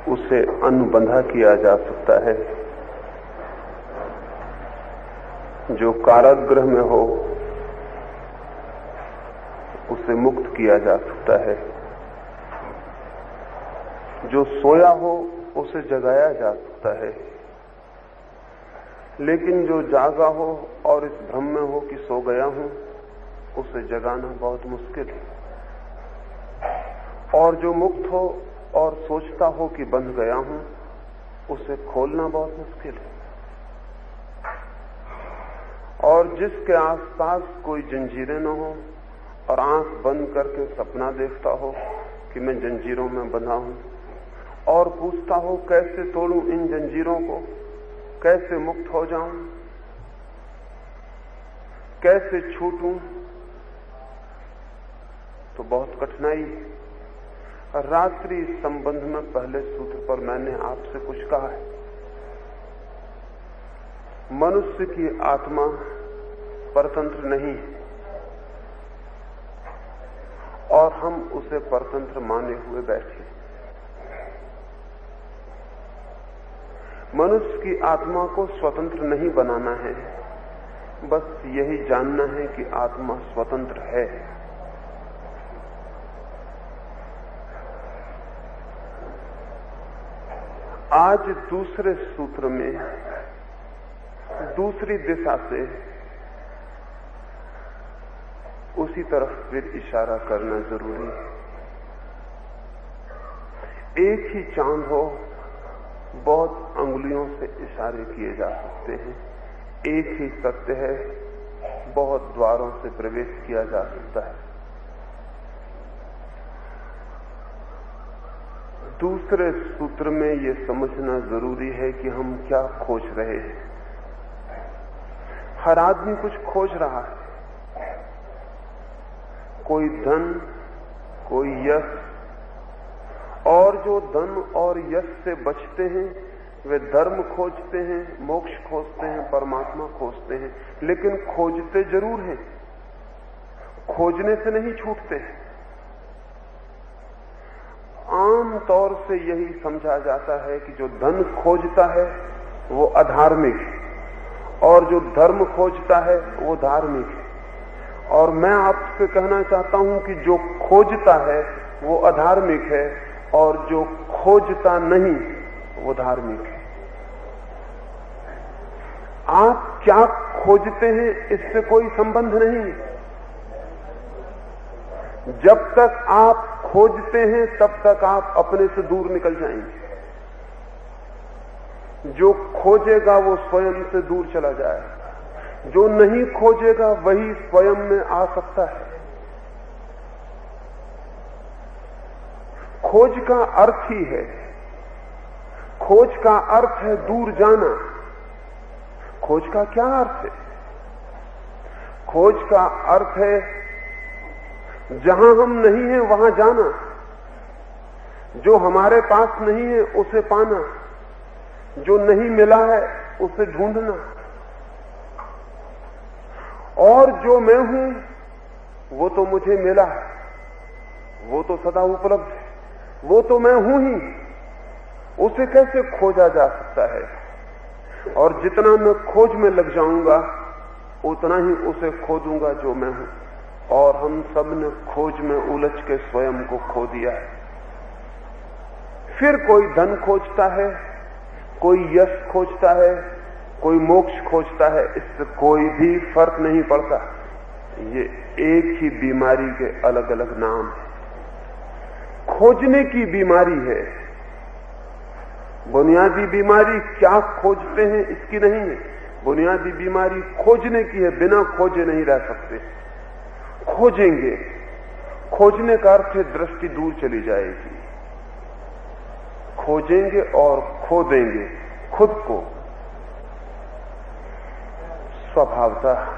उसे अनुबंधा किया जा सकता है। जो कारागृह में हो उसे मुक्त किया जा सकता है। जो सोया हो उसे जगाया जा सकता है। लेकिन जो जागा हो और इस भ्रम में हो कि सो गया हूं, उसे जगाना बहुत मुश्किल है। और जो मुक्त हो और सोचता हो कि बंध गया हूं, उसे खोलना बहुत मुश्किल है। और जिसके आसपास कोई जंजीरें न हो और आंख बंद करके सपना देखता हो कि मैं जंजीरों में बंधा हूं और पूछता हो कैसे तोड़ूं इन जंजीरों को, कैसे मुक्त हो जाऊं, कैसे छूटूं, तो बहुत कठिनाई है। रात्रि संबंध में पहले सूत्र पर मैंने आपसे कुछ कहा है। मनुष्य की आत्मा परतंत्र नहीं है और हम उसे परतंत्र माने हुए बैठे। मनुष्य की आत्मा को स्वतंत्र नहीं बनाना है, बस यही जानना है कि आत्मा स्वतंत्र है। आज दूसरे सूत्र में दूसरी दिशा से उसी तरफ फिर इशारा करना जरूरी है। एक ही चांद हो, बहुत अंगुलियों से इशारे किए जा सकते हैं। एक ही सत्य है, बहुत द्वारों से प्रवेश किया जा सकता है। दूसरे सूत्र में यह समझना जरूरी है कि हम क्या खोज रहे हैं। हर आदमी कुछ खोज रहा है। कोई धन, कोई यश, और जो धन और यश से बचते हैं वे धर्म खोजते हैं, मोक्ष खोजते हैं, परमात्मा खोजते हैं। लेकिन खोजते जरूर हैं, खोजने से नहीं छूटते। आम तौर से यही समझा जाता है कि जो धन खोजता है वो अधार्मिक है और जो धर्म खोजता है वो धार्मिक है। और मैं आपसे कहना चाहता हूं कि जो खोजता है वो अधार्मिक है और जो खोजता नहीं वो धार्मिक है। आप क्या खोजते हैं इससे कोई संबंध नहीं। जब तक आप खोजते हैं तब तक आप अपने से दूर निकल जाएंगे। जो खोजेगा वो स्वयं से दूर चला जाएगा। जो नहीं खोजेगा वही स्वयं में आ सकता है। खोज का अर्थ ही है, खोज का अर्थ है दूर जाना। खोज का क्या अर्थ है? खोज का अर्थ है जहां हम नहीं हैं वहां जाना, जो हमारे पास नहीं है उसे पाना, जो नहीं मिला है उसे ढूंढना। और जो मैं हूं वो तो मुझे मिला है, वो तो सदा उपलब्ध है, वो तो मैं हूं ही। उसे कैसे खोजा जा सकता है? और जितना मैं खोज में लग जाऊंगा उतना ही उसे खो दूंगा जो मैं हूं। और हम सब ने खोज में उलझ के स्वयं को खो दिया है। फिर कोई धन खोजता है, कोई यश खोजता है, कोई मोक्ष खोजता है, इससे कोई भी फर्क नहीं पड़ता। ये एक ही बीमारी के अलग अलग नाम है। खोजने की बीमारी है। बुनियादी बीमारी क्या खोजते हैं इसकी नहीं है। बुनियादी बीमारी खोजने की है। बिना खोजे नहीं रह सकते। खोजेंगे, खोजने का अर्थ है दृष्टि दूर चली जाएगी। खोजेंगे और खो देंगे खुद को। स्वभावतः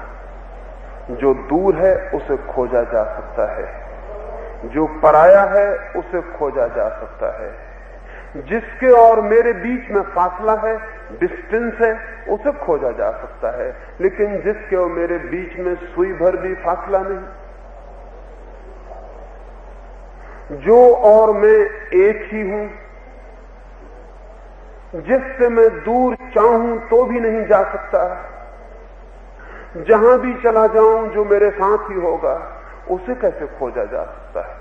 जो दूर है उसे खोजा जा सकता है, जो पराया है उसे खोजा जा सकता है। जिसके और मेरे बीच में फासला है, डिस्टेंस है, उसे खोजा जा सकता है। लेकिन जिसके और मेरे बीच में सुई भर भी फासला नहीं, जो और मैं एक ही हूं, जिससे मैं दूर चाहूं तो भी नहीं जा सकता, जहां भी चला जाऊं जो मेरे साथ ही होगा, उसे कैसे खोजा जा सकता है?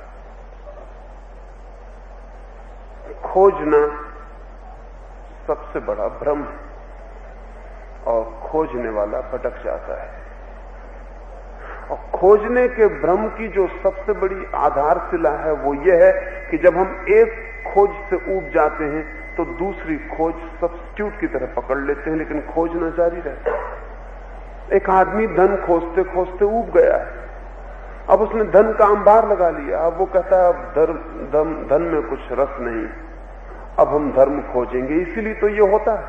खोजना सबसे बड़ा भ्रम है और खोजने वाला भटक जाता है। और खोजने के भ्रम की जो सबसे बड़ी आधारशिला है वो ये है कि जब हम एक खोज से ऊब जाते हैं तो दूसरी खोज सब्स्टिट्यूट की तरह पकड़ लेते हैं, लेकिन खोजना जारी रहता है। एक आदमी धन खोजते खोजते ऊब गया है, अब उसने धन का अंबार लगा लिया, अब वो कहता है अब धन में कुछ रस नहीं, अब हम धर्म खोजेंगे। इसीलिए तो ये होता है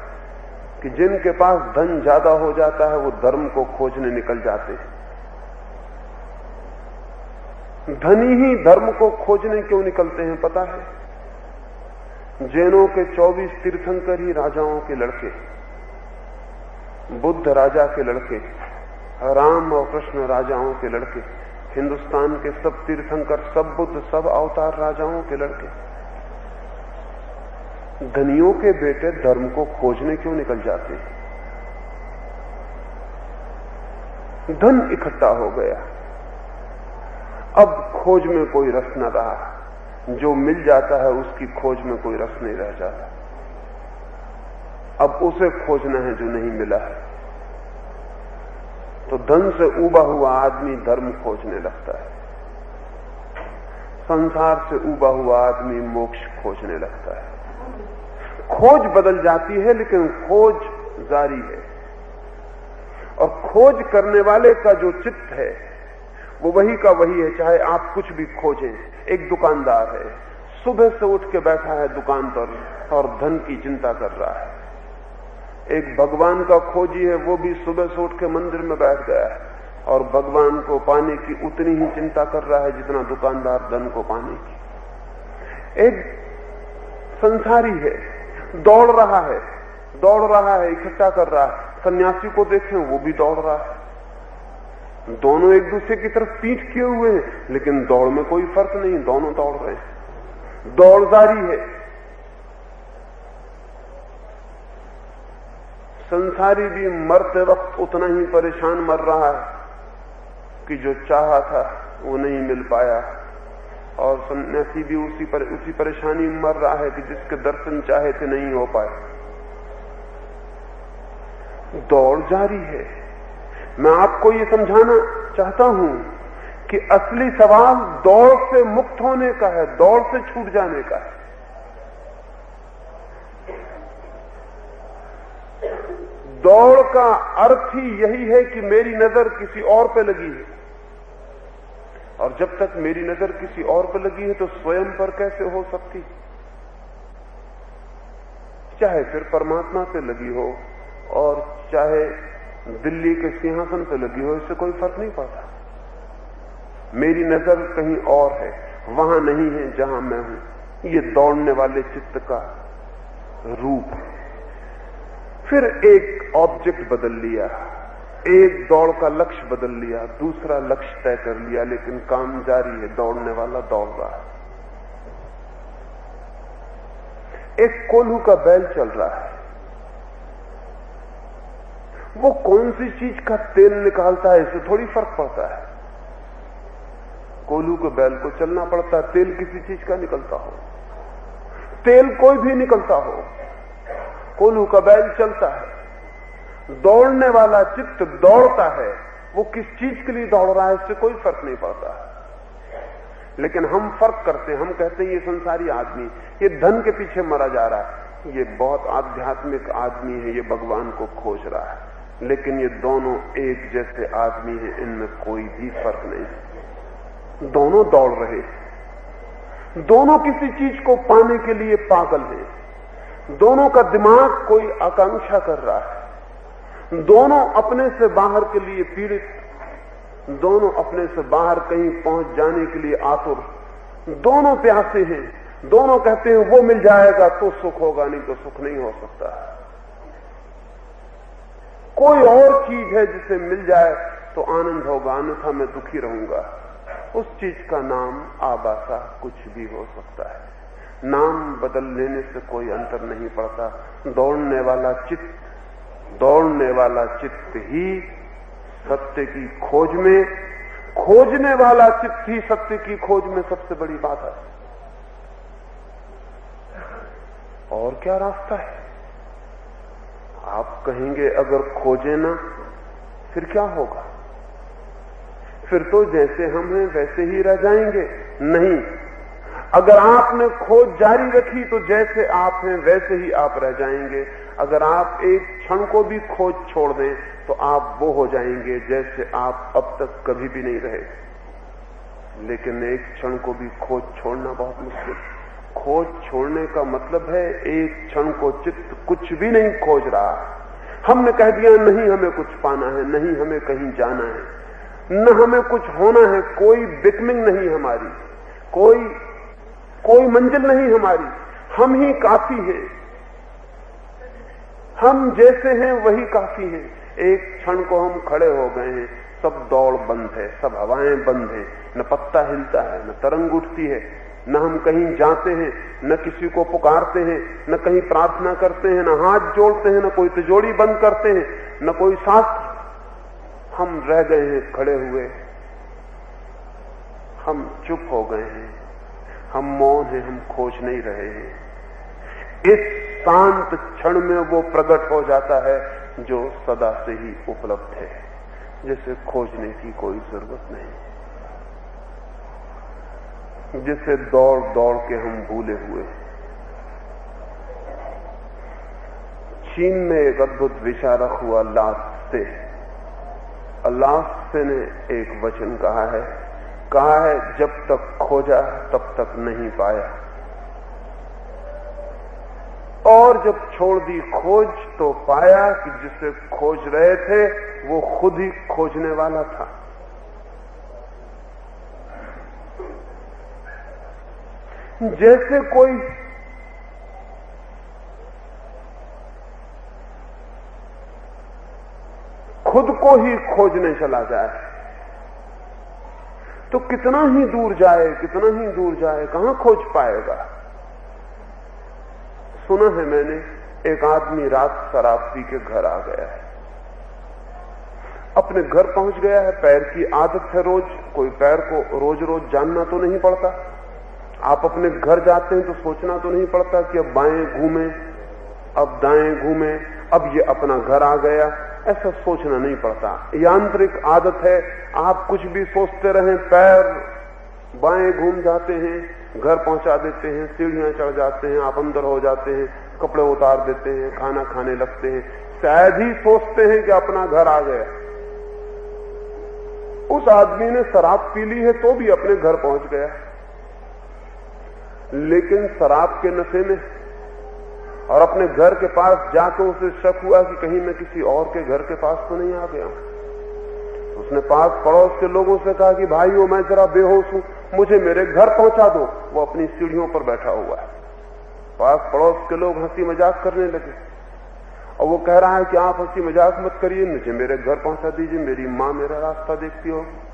कि जिनके पास धन ज्यादा हो जाता है वो धर्म को खोजने निकल जाते हैं। धनी ही धर्म को खोजने क्यों निकलते हैं पता है? जैनों के 24 तीर्थंकर ही राजाओं के लड़के, बुद्ध राजा के लड़के, राम और कृष्ण राजाओं के लड़के, हिंदुस्तान के सब तीर्थंकर, सब बुद्ध, सब अवतार राजाओं के लड़के। धनियों के बेटे धर्म को खोजने क्यों निकल जाते हैं? धन इकट्ठा हो गया, अब खोज में कोई रस न रहा, जो मिल जाता है उसकी खोज में कोई रस नहीं रह जाता, अब उसे खोजना है जो नहीं मिला है। तो धन से ऊबा हुआ आदमी धर्म खोजने लगता है, संसार से ऊबा हुआ आदमी मोक्ष खोजने लगता है। खोज बदल जाती है लेकिन खोज जारी है, और खोज करने वाले का जो चित्त है वो वही का वही है, चाहे आप कुछ भी खोजें। एक दुकानदार है, सुबह से उठ के बैठा है दुकान पर और धन की चिंता कर रहा है। एक भगवान का खोजी है, वो भी सुबह से उठ के मंदिर में बैठ गया है और भगवान को पाने की उतनी ही चिंता कर रहा है जितना दुकानदार धन को पाने की। एक संसारी है, दौड़ रहा है, इकट्ठा कर रहा है। सन्यासी को देखें, वो भी दौड़ रहा है। दोनों एक दूसरे की तरफ पीठ किए हुए हैं, लेकिन दौड़ में कोई फर्क नहीं, दोनों दौड़ रहे हैं, दौड़ जारी है। संसारी भी मरते वक्त उतना ही परेशान मर रहा है कि जो चाहा था वो नहीं मिल पाया, और सन्यासी भी उसी परेशानी में मर रहा है कि जिसके दर्शन चाहे थे नहीं हो पाए। दौड़ जारी है। मैं आपको ये समझाना चाहता हूं कि असली सवाल दौड़ से मुक्त होने का है, दौड़ से छूट जाने का है। दौड़ का अर्थ ही यही है कि मेरी नजर किसी और पे लगी है, और जब तक मेरी नजर किसी और पे लगी है तो स्वयं पर कैसे हो सकती? चाहे फिर परमात्मा पे लगी हो और चाहे दिल्ली के सिंहासन पे लगी हो, इससे कोई फर्क नहीं पड़ता। मेरी नजर कहीं और है, वहां नहीं है जहां मैं हूं। ये दौड़ने वाले चित्त का रूप है। फिर एक ऑब्जेक्ट बदल लिया, एक दौड़ का लक्ष्य बदल लिया, दूसरा लक्ष्य तय कर लिया, लेकिन काम जारी है, दौड़ने वाला दौड़ रहा है। एक कोल्हू का बैल चल रहा है, वो कौन सी चीज का तेल निकालता है इससे थोड़ी फर्क पड़ता है। कोल्हू के बैल को चलना पड़ता है, तेल किसी चीज का निकलता हो, तेल कोई भी निकलता हो, कोल्हू का बैल चलता है। दौड़ने वाला चित्त दौड़ता है, वो किस चीज के लिए दौड़ रहा है इससे कोई फर्क नहीं पड़ता। लेकिन हम फर्क करते हैं, हम कहते हैं ये संसारी आदमी, ये धन के पीछे मरा जा रहा है, ये बहुत आध्यात्मिक आदमी है, ये भगवान को खोज रहा है। लेकिन ये दोनों एक जैसे आदमी हैं, इनमें कोई भी फर्क नहीं। दोनों दौड़ रहे, दोनों किसी चीज को पाने के लिए पागल हैं, दोनों का दिमाग कोई आकांक्षा कर रहा है, दोनों अपने से बाहर के लिए पीड़ित, दोनों अपने से बाहर कहीं पहुंच जाने के लिए आतुर, दोनों प्यासे हैं, दोनों कहते हैं वो मिल जाएगा तो सुख होगा, नहीं तो सुख नहीं हो सकता। कोई और चीज है जिसे मिल जाए तो आनंद होगा, अन्यथा मैं दुखी रहूंगा। उस चीज का नाम आबासा कुछ भी हो सकता है। नाम बदल लेने से कोई अंतर नहीं पड़ता। दौड़ने वाला चित्त ही सत्य की खोज में, खोजने वाला चित्त ही सत्य की खोज में सबसे बड़ी बात है। और क्या रास्ता है? आप कहेंगे अगर खोजे ना फिर क्या होगा? फिर तो जैसे हम हैं वैसे ही रह जाएंगे। नहीं, अगर आपने खोज जारी रखी तो जैसे आप हैं वैसे ही आप रह जाएंगे। अगर आप एक क्षण को भी खोज छोड़ दें तो आप वो हो जाएंगे जैसे आप अब तक कभी भी नहीं रहे। लेकिन एक क्षण को भी खोज छोड़ना बहुत मुश्किल। खोज छोड़ने का मतलब है एक क्षण को चित्त कुछ भी नहीं खोज रहा। हमने कह दिया नहीं हमें कुछ पाना है, नहीं हमें कहीं जाना है, न हमें कुछ होना है, कोई बिकमिंग नहीं हमारी, कोई मंजिल नहीं हमारी, हम ही काफी हैं, हम जैसे हैं वही काफी हैं। एक क्षण को हम खड़े हो गए हैं, सब दौड़ बंद है, सब हवाएं बंद है, न पत्ता हिलता है, न तरंग उठती है, न हम कहीं जाते हैं, न किसी को पुकारते हैं, न कहीं प्रार्थना करते हैं, न हाथ जोड़ते हैं, न कोई तिजोरी बंद करते हैं, न कोई शास्त्र। हम रह गए हैं खड़े हुए, हम चुप हो गए हैं, हम मौन हैं, हम खोज नहीं रहे हैं। इस शांत क्षण में वो प्रकट हो जाता है जो सदा से ही उपलब्ध है, जिसे खोजने की कोई जरूरत नहीं, जिसे दौड़ दौड़ के हम भूले हुए। चीन में एक अद्भुत विचारक हुआ लात्से। लात्से ने एक वचन कहा है जब तक खोजा तब तक नहीं पाया, और जब छोड़ दी खोज तो पाया कि जिसे खोज रहे थे वो खुद ही खोजने वाला था। जैसे कोई खुद को ही खोजने चला जाए तो कितना ही दूर जाए, कहां खोज पाएगा? सुना है मैंने, एक आदमी रात शराब पी के घर आ गया है, अपने घर पहुंच गया है। पैर की आदत है रोज, कोई पैर को रोज रोज जानना तो नहीं पड़ता। आप अपने घर जाते हैं तो सोचना तो नहीं पड़ता कि अब बाएं घूमें, अब दाएं घूमें, अब ये अपना घर आ गया, ऐसा सोचना नहीं पड़ता। यांत्रिक आदत है, आप कुछ भी सोचते रहें, पैर बाएं घूम जाते हैं, घर पहुंचा देते हैं, सीढ़ियां चढ़ जाते हैं, आप अंदर हो जाते हैं, कपड़े उतार देते हैं, खाना खाने लगते हैं, शायद ही सोचते हैं कि अपना घर आ गया। उस आदमी ने शराब पी ली है तो भी अपने घर पहुंच गया, लेकिन शराब के नशे में और अपने घर के पास जाकर उसे शक हुआ कि कहीं मैं किसी और के घर के पास तो नहीं आ गया। उसने पास पड़ोस के लोगों से कहा कि भाइयों मैं जरा बेहोश हूं, मुझे मेरे घर पहुंचा दो। वो अपनी सीढ़ियों पर बैठा हुआ है, पास पड़ोस के लोग हंसी मजाक करने लगे और वो कह रहा है कि आप हंसी मजाक मत करिए, मुझे मेरे घर पहुंचा दीजिए, मेरी मां मेरा रास्ता देखती होगी।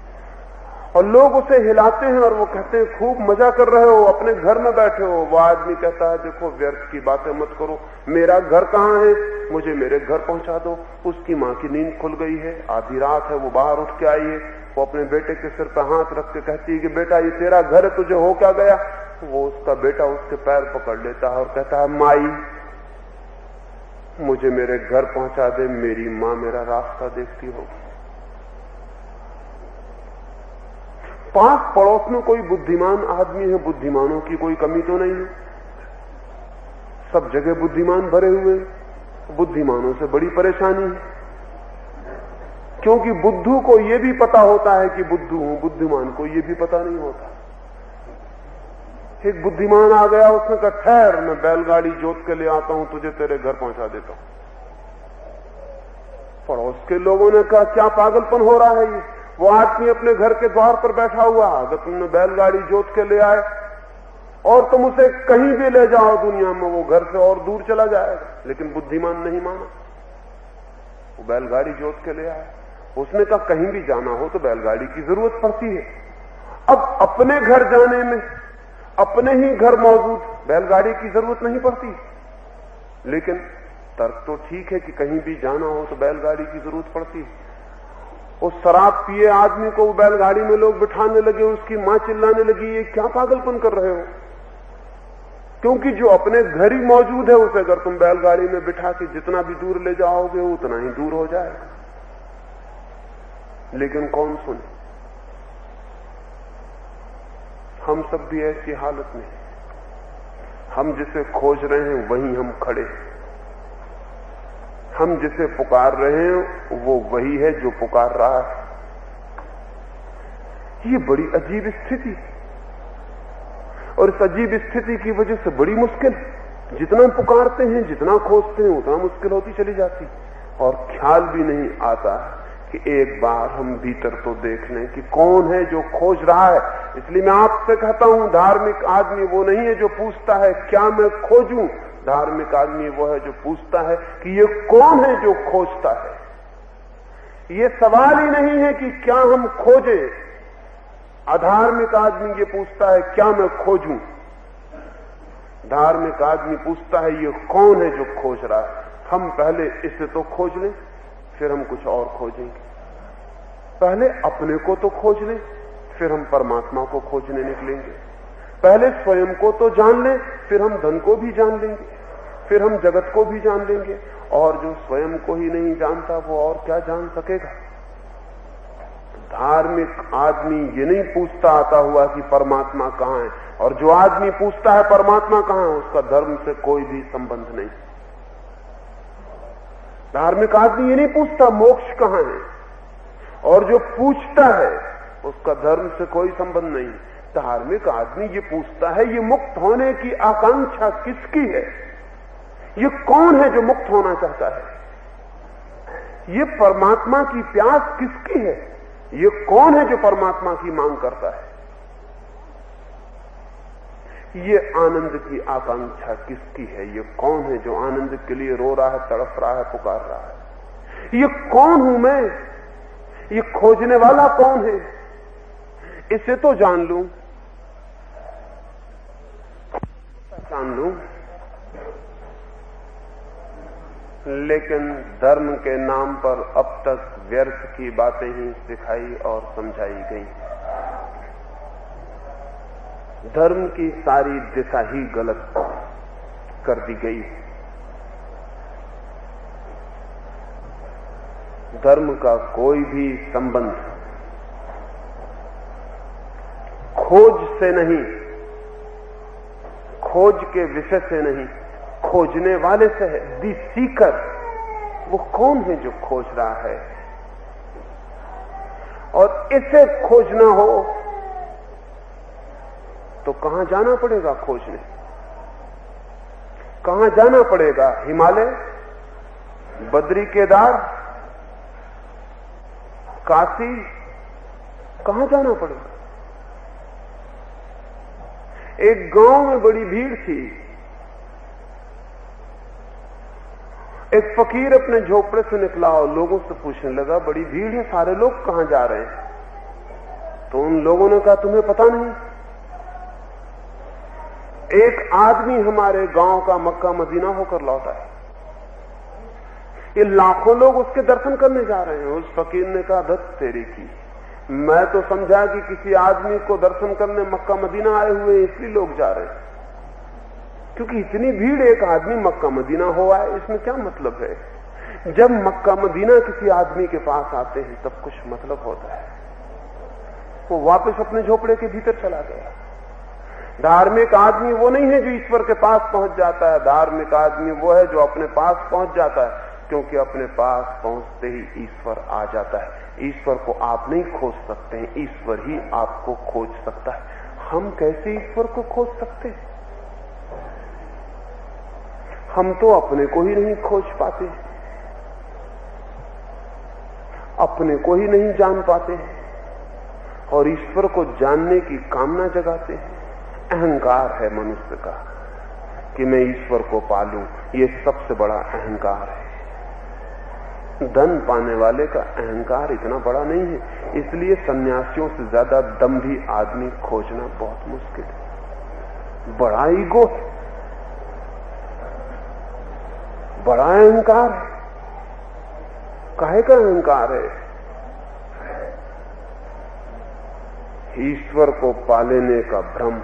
और लोग उसे हिलाते हैं और वो कहते हैं खूब मजा कर रहे हो, अपने घर में बैठे हो। वो आदमी कहता है देखो व्यर्थ की बातें मत करो, मेरा घर कहां है, मुझे मेरे घर पहुंचा दो। उसकी मां की नींद खुल गई है, आधी रात है, वो बाहर उठ के आई है, वो अपने बेटे के सिर पर हाथ रख के कहती है कि बेटा ये तेरा घर है, तुझे हो क्या गया? वो उसका बेटा उसके पैर पकड़ लेता है और कहता है माई मुझे मेरे घर पहुंचा दे, मेरी मां मेरा रास्ता देखती होगी। पास पड़ोस में कोई बुद्धिमान आदमी है, बुद्धिमानों की कोई कमी तो नहीं है, सब जगह बुद्धिमान भरे हुए, बुद्धिमानों से बड़ी परेशानी है, क्योंकि बुद्धू को यह भी पता होता है कि बुद्धू हूं, बुद्धिमान को यह भी पता नहीं होता। एक बुद्धिमान आ गया, उसने कहा ठहर मैं बैलगाड़ी जोत के ले आता हूं, तुझे तेरे घर पहुंचा देता हूं। पड़ोस के लोगों ने कहा क्या पागलपन हो रहा है ये, वो आदमी अपने घर के द्वार पर बैठा हुआ, अगर तुमने बैलगाड़ी जोत के ले आए और तुम उसे कहीं भी ले जाओ दुनिया में, वो घर से और दूर चला जाएगा। लेकिन बुद्धिमान नहीं माना, वो बैलगाड़ी जोत के ले आया। उसने कहा कहीं भी जाना हो तो बैलगाड़ी की जरूरत पड़ती है। अब अपने घर जाने में अपने ही घर मौजूद बैलगाड़ी की जरूरत नहीं पड़ती। लेकिन तर्क तो ठीक है कि कहीं भी जाना हो तो बैलगाड़ी की जरूरत पड़ती। उस शराब पिए आदमी को बैलगाड़ी में लोग बिठाने लगे, उसकी मां चिल्लाने लगी, ये क्या पागलपन कर रहे हो? क्योंकि जो अपने घर ही मौजूद है उसे अगर तुम बैलगाड़ी में बिठा के जितना भी दूर ले जाओगे उतना ही दूर हो जाएगा। लेकिन कौन सुने? हम सब भी ऐसी हालत में, हम जिसे खोज रहे हैं वहीं हम खड़े हैं। हम जिसे पुकार रहे हैं वो वही है जो पुकार रहा है। ये बड़ी अजीब स्थिति, और इस अजीब स्थिति की वजह से बड़ी मुश्किल, जितना पुकारते हैं जितना खोजते हैं उतना मुश्किल होती चली जाती, और ख्याल भी नहीं आता कि एक बार हम भीतर तो देख लें कि कौन है जो खोज रहा है। इसलिए मैं आपसे कहता हूं, धार्मिक आदमी वो नहीं है जो पूछता है क्या मैं खोजूं, धार्मिक आदमी वो है जो पूछता है कि ये कौन है जो खोजता है। ये सवाल ही नहीं है कि क्या हम खोजें, अधार्मिक आदमी ये पूछता है क्या मैं खोजूं। धार्मिक आदमी पूछता है ये कौन है जो खोज रहा है। हम पहले इसे तो खोज लें, फिर हम कुछ और खोजेंगे। पहले अपने को तो खोज लें, फिर हम परमात्मा को खोजने निकलेंगे। पहले स्वयं को तो जान लें, फिर हम धन को भी जान लेंगे, फिर हम जगत को भी जान लेंगे। और जो स्वयं को ही नहीं जानता वो और क्या जान सकेगा। धार्मिक आदमी ये नहीं पूछता आता हुआ कि परमात्मा कहां है, और जो आदमी पूछता है परमात्मा कहां है उसका धर्म से कोई भी संबंध नहीं। धार्मिक आदमी ये नहीं पूछता मोक्ष कहां है, और जो पूछता है उसका धर्म से कोई संबंध नहीं। धार्मिक आदमी ये पूछता है ये मुक्त होने की आकांक्षा किसकी है, ये कौन है जो मुक्त होना चाहता है, ये परमात्मा की प्यास किसकी है, ये कौन है जो परमात्मा की मांग करता है, ये आनंद की आकांक्षा किसकी है, ये कौन है जो आनंद के लिए रो रहा है, तड़प रहा है, पुकार रहा है। ये कौन हूं मैं, ये खोजने वाला कौन है, इसे तो जान लूं, पहचान लूं। लेकिन धर्म के नाम पर अब तक व्यर्थ की बातें ही सिखाई और समझाई गई। धर्म की सारी दिशा ही गलत कर दी गई। धर्म का कोई भी संबंध खोज से नहीं, खोज के विषय से नहीं, खोजने वाले से है। दी सीकर, वो कौन है जो खोज रहा है, और इसे खोजना हो तो कहां जाना पड़ेगा खोजने? कहां जाना पड़ेगा? हिमालय, बद्री, केदार, काशी, कहां जाना पड़ेगा? एक गांव में बड़ी भीड़ थी। एक फकीर अपने झोपड़े से निकला और लोगों से पूछने लगा, बड़ी भीड़ है, सारे लोग कहां जा रहे हैं? तो उन लोगों ने कहा, तुम्हें पता नहीं? एक आदमी हमारे गांव का मक्का मदीना होकर लौटा है, ये लाखों लोग उसके दर्शन करने जा रहे हैं। उस फकीर ने कहा, धत तेरी की, मैं तो समझा कि किसी आदमी को दर्शन करने मक्का मदीना आए हुए इसलिए लोग जा रहे हैं, क्योंकि इतनी भीड़, एक आदमी मक्का मदीना हो आए, इसमें क्या मतलब है? जब मक्का मदीना किसी आदमी के पास आते हैं तब कुछ मतलब होता है। वो वापस अपने झोपड़े के भीतर चला गया। धार्मिक आदमी वो नहीं है जो ईश्वर के पास पहुंच जाता है। धार्मिक आदमी वो है जो अपने पास पहुंच जाता है, क्योंकि अपने पास पहुंचते ही ईश्वर आ जाता है। ईश्वर को आप नहीं खोज सकते हैं, ईश्वर ही आपको खोज सकता है। हम कैसे ईश्वर को खोज सकते हैं? हम तो अपने को ही नहीं खोज पाते, अपने को ही नहीं जान पाते, और ईश्वर को जानने की कामना जगाते हैं। अहंकार है मनुष्य का कि मैं ईश्वर को पालूं, ये सबसे बड़ा अहंकार है। धन पाने वाले का अहंकार इतना बड़ा नहीं है, इसलिए सन्यासियों से ज्यादा दम्भी आदमी खोजना बहुत मुश्किल है। बड़ा ईगो है, बड़ा अहंकार है। काहे का अहंकार है? ईश्वर को पा लेने का भ्रम।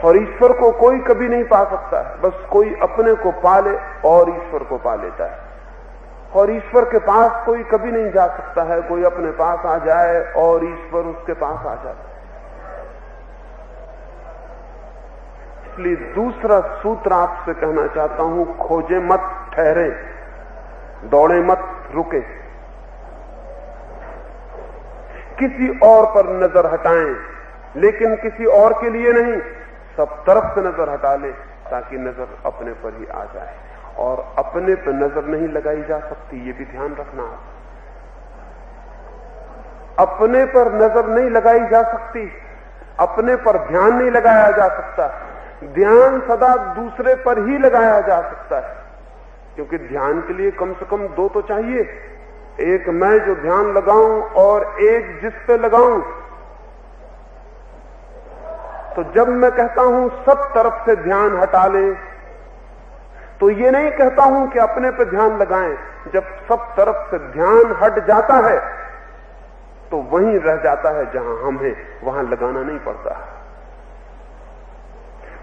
और ईश्वर को कोई कभी नहीं पा सकता है, बस कोई अपने को पा ले और ईश्वर को पा लेता है। और ईश्वर के पास कोई कभी नहीं जा सकता है, कोई अपने पास आ जाए और ईश्वर उसके पास आ जाता है। इसलिए दूसरा सूत्र आपसे कहना चाहता हूं, खोजे मत, ठहरे, दौड़े मत, रुके। किसी और पर नजर हटाएं, लेकिन किसी और के लिए नहीं, सब तरफ से नजर हटा ले ताकि नजर अपने पर ही आ जाए। और अपने पर नजर नहीं लगाई जा सकती, ये भी ध्यान रखना आप। अपने पर नजर नहीं लगाई जा सकती, अपने पर ध्यान नहीं लगाया जा सकता। ध्यान सदा दूसरे पर ही लगाया जा सकता है, क्योंकि ध्यान के लिए कम से कम दो तो चाहिए, एक मैं जो ध्यान लगाऊं और एक जिस पे लगाऊं। तो जब मैं कहता हूं सब तरफ से ध्यान हटा लें, तो ये नहीं कहता हूं कि अपने पे ध्यान लगाएं। जब सब तरफ से ध्यान हट जाता है तो वहीं रह जाता है जहां हम हैं, वहां लगाना नहीं पड़ता,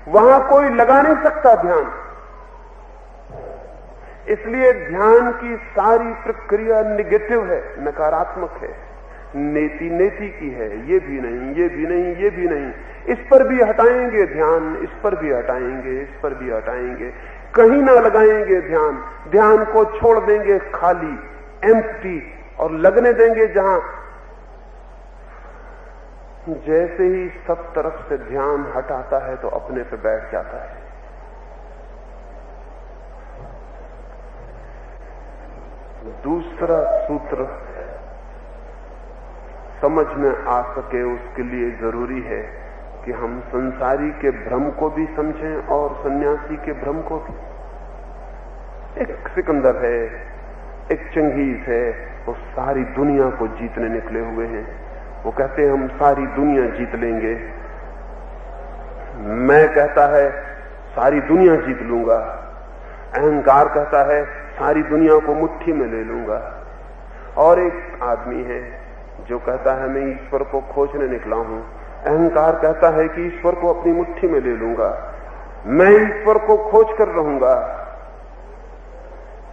वहां कोई लगा नहीं सकता ध्यान। इसलिए ध्यान की सारी प्रक्रिया निगेटिव है, नकारात्मक है, नेति नेति की है। ये भी नहीं, ये भी नहीं, ये भी नहीं। इस पर भी हटाएंगे ध्यान, इस पर भी हटाएंगे, इस पर भी हटाएंगे, कहीं ना लगाएंगे ध्यान। ध्यान को छोड़ देंगे खाली, एम्प्टी, और लगने देंगे जहां। जैसे ही सब तरफ से ध्यान हटाता है तो अपने पे बैठ जाता है। दूसरा सूत्र समझ में आ सके उसके लिए जरूरी है कि हम संसारी के भ्रम को भी समझें और सन्यासी के भ्रम को भी। एक सिकंदर है, एक चंगेज है, वो सारी दुनिया को जीतने निकले हुए हैं। वो कहते हैं हम सारी दुनिया जीत लेंगे। मैं कहता है सारी दुनिया जीत लूंगा। अहंकार कहता है सारी दुनिया को मुट्ठी में ले लूंगा। और एक आदमी है जो कहता है मैं ईश्वर को खोजने निकला हूं। अहंकार कहता है कि ईश्वर को अपनी मुट्ठी में ले लूंगा, मैं ईश्वर को खोज कर रहूंगा।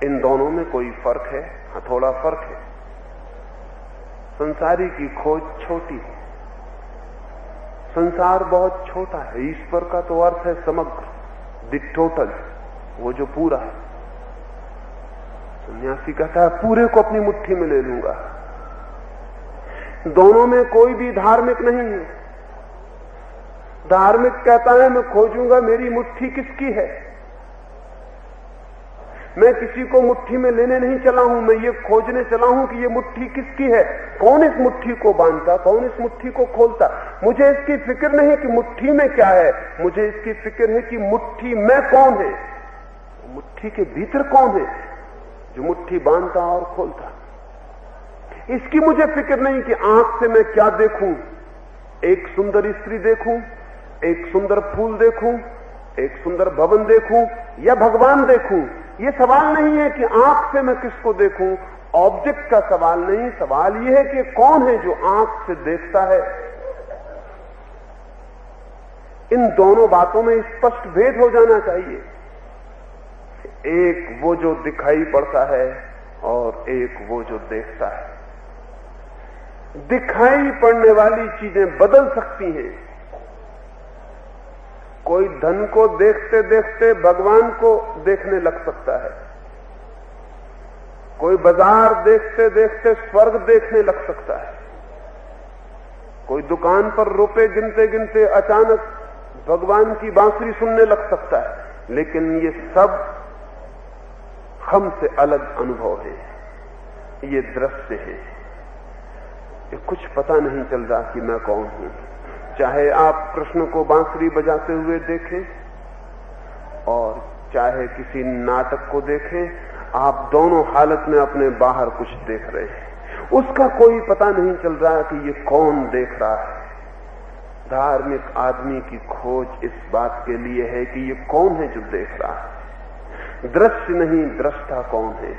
इन दोनों में कोई फर्क है? हाँ, थोड़ा फर्क है। संसारी की खोज छोटी है, संसार बहुत छोटा है। ईश्वर का तो अर्थ है समग्र, द टोटल, वो जो पूरा है। सन्यासी कहता है पूरे को अपनी मुट्ठी में ले लूंगा। दोनों में कोई भी धार्मिक नहीं है। धार्मिक कहता है मैं खोजूंगा मेरी मुट्ठी किसकी है। मैं किसी को मुट्ठी में लेने नहीं चला हूं, मैं ये खोजने चला हूं कि ये मुट्ठी किसकी है। कौन इस मुट्ठी को बांधता, कौन इस मुट्ठी को खोलता। मुझे इसकी फिक्र नहीं कि मुट्ठी में क्या है, मुझे इसकी फिक्र है कि मुट्ठी में कौन है, मुट्ठी के भीतर कौन है जो मुट्ठी बांधता और खोलता। इसकी मुझे फिक्र नहीं कि आंख से मैं क्या देखूं, एक सुंदर स्त्री देखूं, एक सुंदर फूल देखूं, एक सुंदर भवन देखूं या भगवान देखूं। ये सवाल नहीं है कि आंख से मैं किसको देखूं, ऑब्जेक्ट का सवाल नहीं। सवाल यह है कि कौन है जो आंख से देखता है। इन दोनों बातों में स्पष्ट भेद हो जाना चाहिए। एक वो जो दिखाई पड़ता है और एक वो जो देखता है। दिखाई पड़ने वाली चीजें बदल सकती हैं। कोई धन को देखते देखते भगवान को देखने लग सकता है, कोई बाजार देखते देखते स्वर्ग देखने लग सकता है, कोई दुकान पर रुपए गिनते गिनते अचानक भगवान की बांसुरी सुनने लग सकता है। लेकिन ये सब हमसे अलग अनुभव है, ये दृश्य है। ये कुछ पता नहीं चल रहा कि मैं कौन हूं। चाहे आप कृष्ण को बांसुरी बजाते हुए देखें और चाहे किसी नाटक को देखें, आप दोनों हालत में अपने बाहर कुछ देख रहे हैं। उसका कोई पता नहीं चल रहा कि ये कौन देख रहा है। धार्मिक आदमी की खोज इस बात के लिए है कि ये कौन है जो देख रहा है। दृश्य नहीं, दृष्टा कौन है।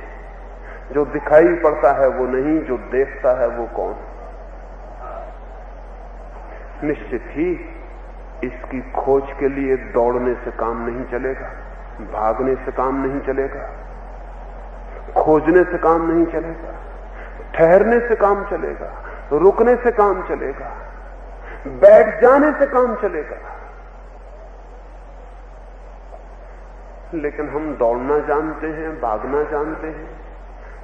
जो दिखाई पड़ता है वो नहीं, जो देखता है वो कौन। निश्चित ही इसकी खोज के लिए दौड़ने से काम नहीं चलेगा, भागने से काम नहीं चलेगा, खोजने से काम नहीं चलेगा, ठहरने से काम चलेगा, रुकने से काम चलेगा, बैठ जाने से काम चलेगा। लेकिन हम दौड़ना जानते हैं, भागना जानते हैं,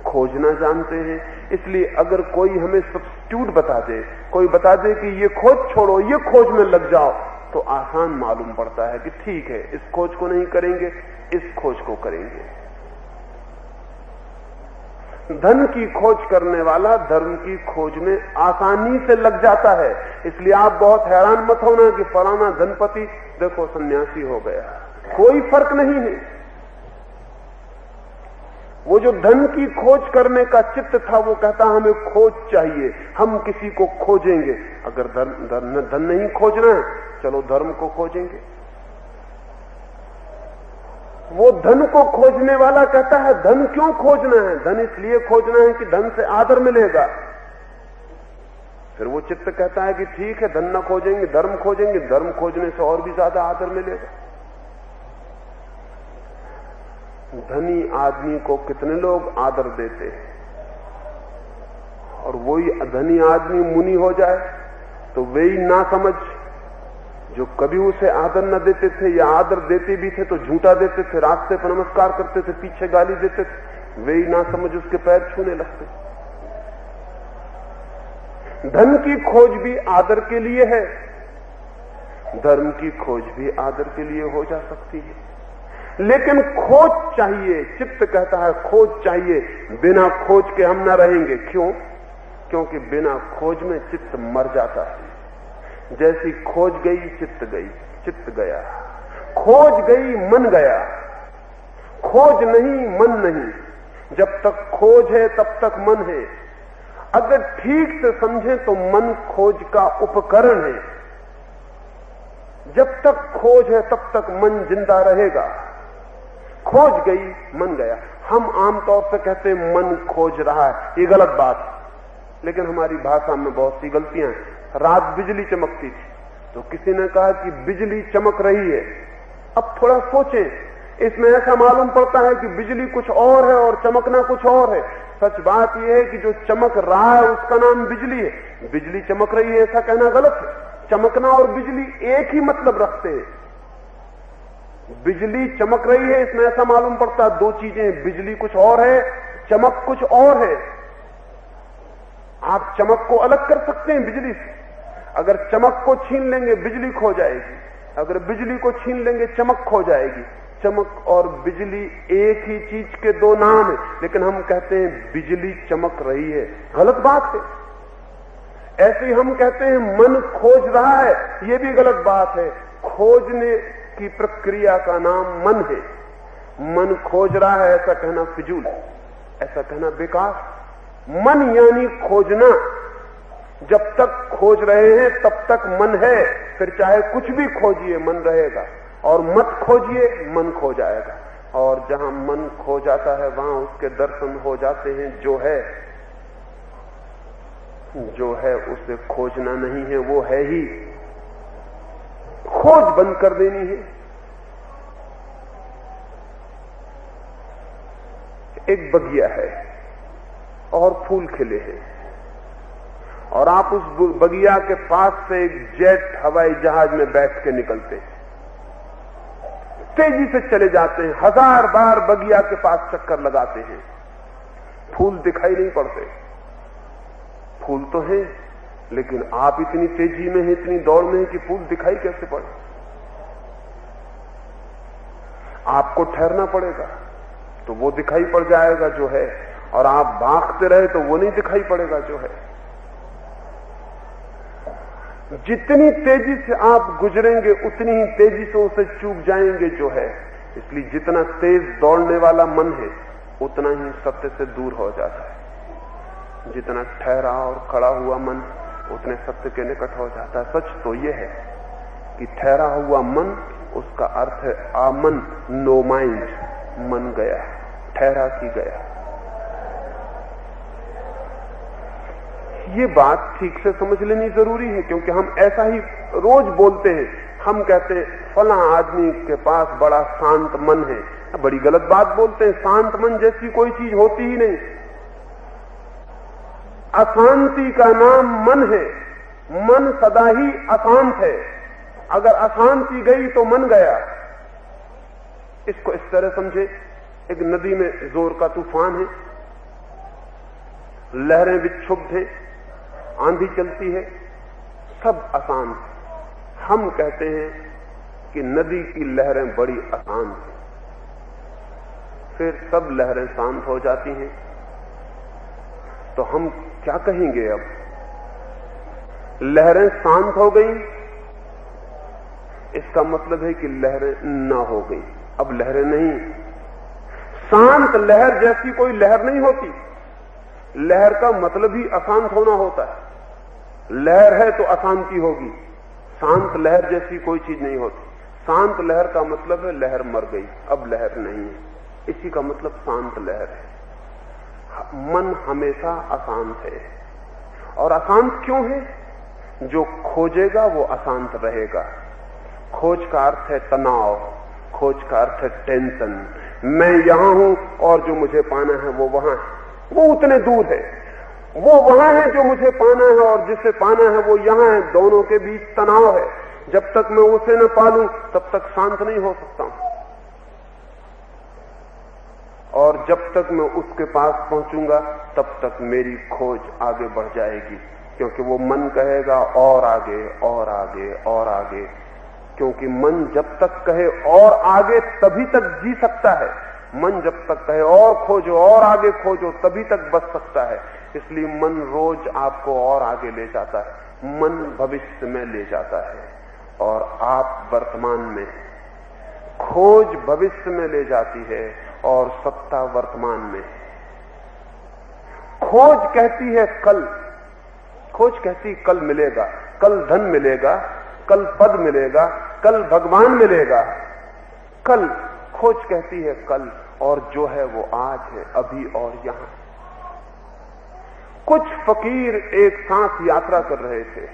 खोजना जानते हैं। इसलिए अगर कोई हमें सब्स्टिट्यूट बता दे, कोई बता दे कि ये खोज छोड़ो, ये खोज में लग जाओ, तो आसान मालूम पड़ता है कि ठीक है, इस खोज को नहीं करेंगे, इस खोज को करेंगे। धन की खोज करने वाला धर्म की खोज में आसानी से लग जाता है। इसलिए आप बहुत हैरान मत होना कि फलाना धनपति देखो सन्यासी हो गया, कोई फर्क नहीं है। वो जो धन की खोज करने का चित्त था वो कहता हमें खोज चाहिए, हम किसी को खोजेंगे। अगर धन नहीं खोजना है, चलो धर्म को खोजेंगे। वो धन को खोजने वाला कहता है धन क्यों खोजना है, धन इसलिए खोजना है कि धन से आदर मिलेगा। फिर वो चित्त कहता है कि ठीक है, धन न खोजेंगे, धर्म खोजेंगे, धर्म खोजने से और भी ज्यादा आदर मिलेगा। धनी आदमी को कितने लोग आदर देते हैं, और वही धनी आदमी मुनि हो जाए तो वही ना समझ जो कभी उसे आदर न देते थे या आदर देते भी थे तो झूठा देते थे, रास्ते पर नमस्कार करते थे, पीछे गाली देते थे, वही ना समझ उसके पैर छूने लगते। धन की खोज भी आदर के लिए है, धर्म की खोज भी आदर के लिए हो जा सकती है। लेकिन खोज चाहिए, चित्त कहता है खोज चाहिए, बिना खोज के हम न रहेंगे। क्यों? क्योंकि बिना खोज में चित्त मर जाता है। जैसी खोज गई चित्त गई, चित्त गया, खोज गई मन गया। खोज नहीं मन नहीं, जब तक खोज है तब तक मन है। अगर ठीक से समझें तो मन खोज का उपकरण है। जब तक खोज है तब तक मन जिंदा रहेगा। खोज गई मन गया। हम आमतौर से कहते हैं मन खोज रहा है, ये गलत बात है। लेकिन हमारी भाषा में बहुत सी गलतियां हैं। रात बिजली चमकती थी तो किसी ने कहा कि बिजली चमक रही है। अब थोड़ा सोचें, इसमें ऐसा मालूम पड़ता है कि बिजली कुछ और है और चमकना कुछ और है। सच बात यह है कि जो चमक रहा है उसका नाम बिजली है। बिजली चमक रही है ऐसा कहना गलत है। चमकना और बिजली एक ही मतलब रखते हैं। बिजली चमक रही है, इसमें ऐसा मालूम पड़ता है दो चीजें, बिजली कुछ और है, चमक कुछ और है। आप चमक को अलग कर सकते हैं बिजली से। अगर चमक को छीन लेंगे बिजली खो जाएगी, अगर बिजली को छीन लेंगे चमक खो जाएगी। चमक और बिजली एक ही चीज के दो नाम है, लेकिन हम कहते हैं बिजली चमक रही है, गलत बात है। ऐसे ही हम कहते हैं मन खोज रहा है, यह भी गलत बात है। खोजने की प्रक्रिया का नाम मन है। मन खोज रहा है ऐसा कहना फिजूल है, ऐसा कहना बेकार। मन यानी खोजना। जब तक खोज रहे हैं तब तक मन है, फिर चाहे कुछ भी खोजिए मन रहेगा, और मत खोजिए मन खो जाएगा। और जहां मन खो जाता है वहां उसके दर्शन हो जाते हैं। जो है उसे खोजना नहीं है, वो है ही। खोज बंद कर देनी है। एक बगिया है और फूल खिले हैं, और आप उस बगिया के पास से एक जेट हवाई जहाज में बैठ के निकलते हैं, तेजी से चले जाते हैं, 1000 बार बगिया के पास चक्कर लगाते हैं, फूल दिखाई नहीं पड़ते। फूल तो हैं, लेकिन आप इतनी तेजी में हैं, इतनी दौड़ में हैं कि फूल दिखाई कैसे पड़े। आपको ठहरना पड़ेगा तो वो दिखाई पड़ जाएगा जो है, और आप भागते रहे तो वो नहीं दिखाई पड़ेगा जो है। जितनी तेजी से आप गुजरेंगे उतनी ही तेजी से उसे चूक जाएंगे जो है। इसलिए जितना तेज दौड़ने वाला मन है उतना ही सत्य से दूर हो जाता है। जितना ठहरा और खड़ा हुआ मन उतने सत्य के निकट हो जाता है। सच तो यह है कि ठहरा हुआ मन, उसका अर्थ है आमन, नो माइंड, मन गया, ठहरा की गया। ये बात ठीक से समझ लेनी जरूरी है, क्योंकि हम ऐसा ही रोज बोलते हैं। हम कहते हैं फला आदमी के पास बड़ा शांत मन है, बड़ी गलत बात बोलते हैं। शांत मन जैसी कोई चीज होती ही नहीं। अशांति का नाम मन है। मन सदा ही अशांत है। अगर अशांति गई तो मन गया। इसको इस तरह समझे, एक नदी में जोर का तूफान है, लहरें विक्षुब्ध हैं, आंधी चलती है, सब अशांत है। हम कहते हैं कि नदी की लहरें बड़ी अशांत हैं। फिर सब लहरें शांत हो जाती हैं, तो हम क्या कहेंगे? अब लहरें शांत हो गई, इसका मतलब है कि लहरें ना हो गई। अब लहरें नहीं। शांत लहर जैसी कोई लहर नहीं होती। लहर का मतलब ही अशांत होना होता है। लहर है तो अशांति होगी। शांत लहर जैसी कोई चीज नहीं होती। शांत लहर का मतलब है लहर मर गई, अब लहर नहीं है। इसी का मतलब शांत लहर है। मन हमेशा अशांत है। और अशांत क्यों है? जो खोजेगा वो अशांत रहेगा। खोज का अर्थ है तनाव, खोज का अर्थ है टेंशन। मैं यहां हूं और जो मुझे पाना है वो वहां है, वो उतने दूर है। वो वहां है जो मुझे पाना है, और जिसे पाना है वो यहां है। दोनों के बीच तनाव है। जब तक मैं उसे न पालूं तब तक शांत नहीं हो सकता हूं, और जब तक मैं उसके पास पहुंचूंगा तब तक मेरी खोज आगे बढ़ जाएगी। क्योंकि वो मन कहेगा और आगे और आगे और आगे। क्योंकि मन जब तक कहे और आगे तभी तक जी सकता है। मन जब तक कहे और खोजो और आगे खोजो तभी तक बच सकता है। इसलिए मन रोज आपको और आगे ले जाता है। मन भविष्य में ले जाता है और आप वर्तमान में। खोज भविष्य में ले जाती है और सत्ता वर्तमान में। खोज कहती है कल, खोज कहती कल मिलेगा, कल धन मिलेगा, कल पद मिलेगा, कल भगवान मिलेगा। कल खोज कहती है कल, और जो है वो आज है, अभी और यहां। कुछ फकीर एक साथ यात्रा कर रहे थे।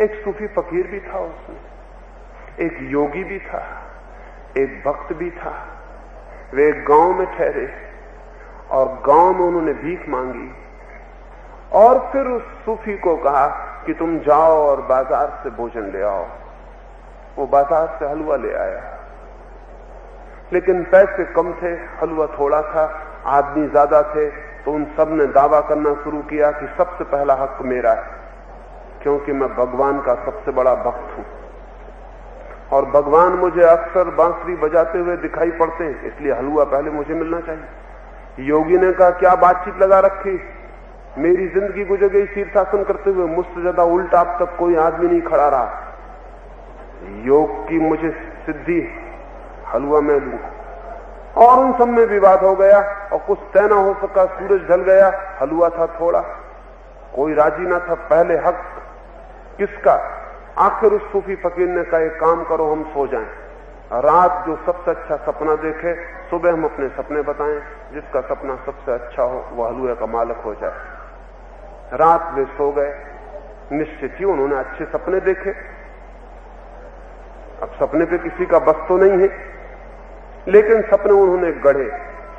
एक सूफी फकीर भी था उसमें, एक योगी भी था, एक भक्त भी था। वे एक गांव में ठहरे और गांव में उन्होंने भीख मांगी, और फिर उस सूफी को कहा कि तुम जाओ और बाजार से भोजन ले आओ। वो बाजार से हलवा ले आया, लेकिन पैसे कम थे, हलवा थोड़ा था, आदमी ज्यादा थे। तो उन सब ने दावा करना शुरू किया कि सबसे पहला हक मेरा है, क्योंकि मैं भगवान का सबसे बड़ा भक्त हूं और भगवान मुझे अक्सर बांसुरी बजाते हुए दिखाई पड़ते हैं, इसलिए हलवा पहले मुझे मिलना चाहिए। योगी ने कहा क्या बातचीत लगा रखी, मेरी जिंदगी गुजर गई शीर्षासन करते हुए, मुझसे ज्यादा उल्टा अब तक कोई आदमी नहीं खड़ा रहा। योग की मुझे सिद्धि, हलवा मैं लूंगा। और उन सब में विवाद हो गया और कुछ तय ना हो सका। सूरज ढल गया, हलवा था थोड़ा, कोई राजी ना था। पहले हक किसका? आखिर उस सूफी फकीर ने कहा एक काम करो, हम सो जाएं, रात जो सबसे अच्छा सपना देखे सुबह हम अपने सपने बताएं, जिसका सपना सबसे अच्छा हो वह हलवे का मालिक हो जाए। रात वे सो गए। निश्चित ही उन्होंने अच्छे सपने देखे। अब सपने पे किसी का बस तो नहीं है, लेकिन सपने उन्होंने गढ़े।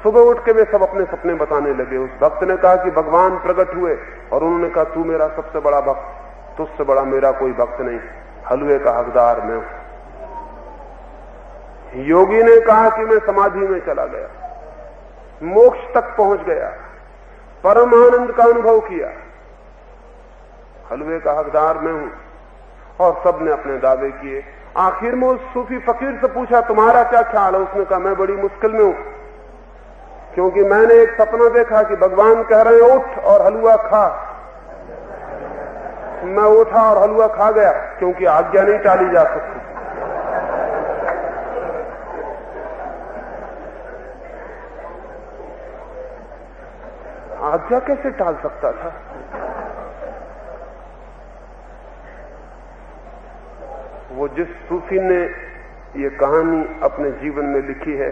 सुबह उठ के वे सब अपने सपने बताने लगे। उस भक्त ने कहा कि भगवान प्रकट हुए, और उन्होंने कहा तू मेरा सबसे बड़ा भक्त, तुझसे बड़ा मेरा कोई भक्त नहीं, हलवे का हकदार मैं हूं। योगी ने कहा कि मैं समाधि में चला गया, मोक्ष तक पहुंच गया, परम आनंद का अनुभव किया, हलवे का हकदार मैं हूं। और सबने अपने दावे किए। आखिर में उस सूफी फकीर से पूछा तुम्हारा क्या ख्याल है? उसने कहा मैं बड़ी मुश्किल में हूं, क्योंकि मैंने एक सपना देखा कि भगवान कह रहे हैं उठ और हलवा खा। मैं उठा और हलवा खा गया, क्योंकि आज्ञा नहीं टाली जा सकती। आज्ञा कैसे टाल सकता था? वो जिस सूफी ने ये कहानी अपने जीवन में लिखी है,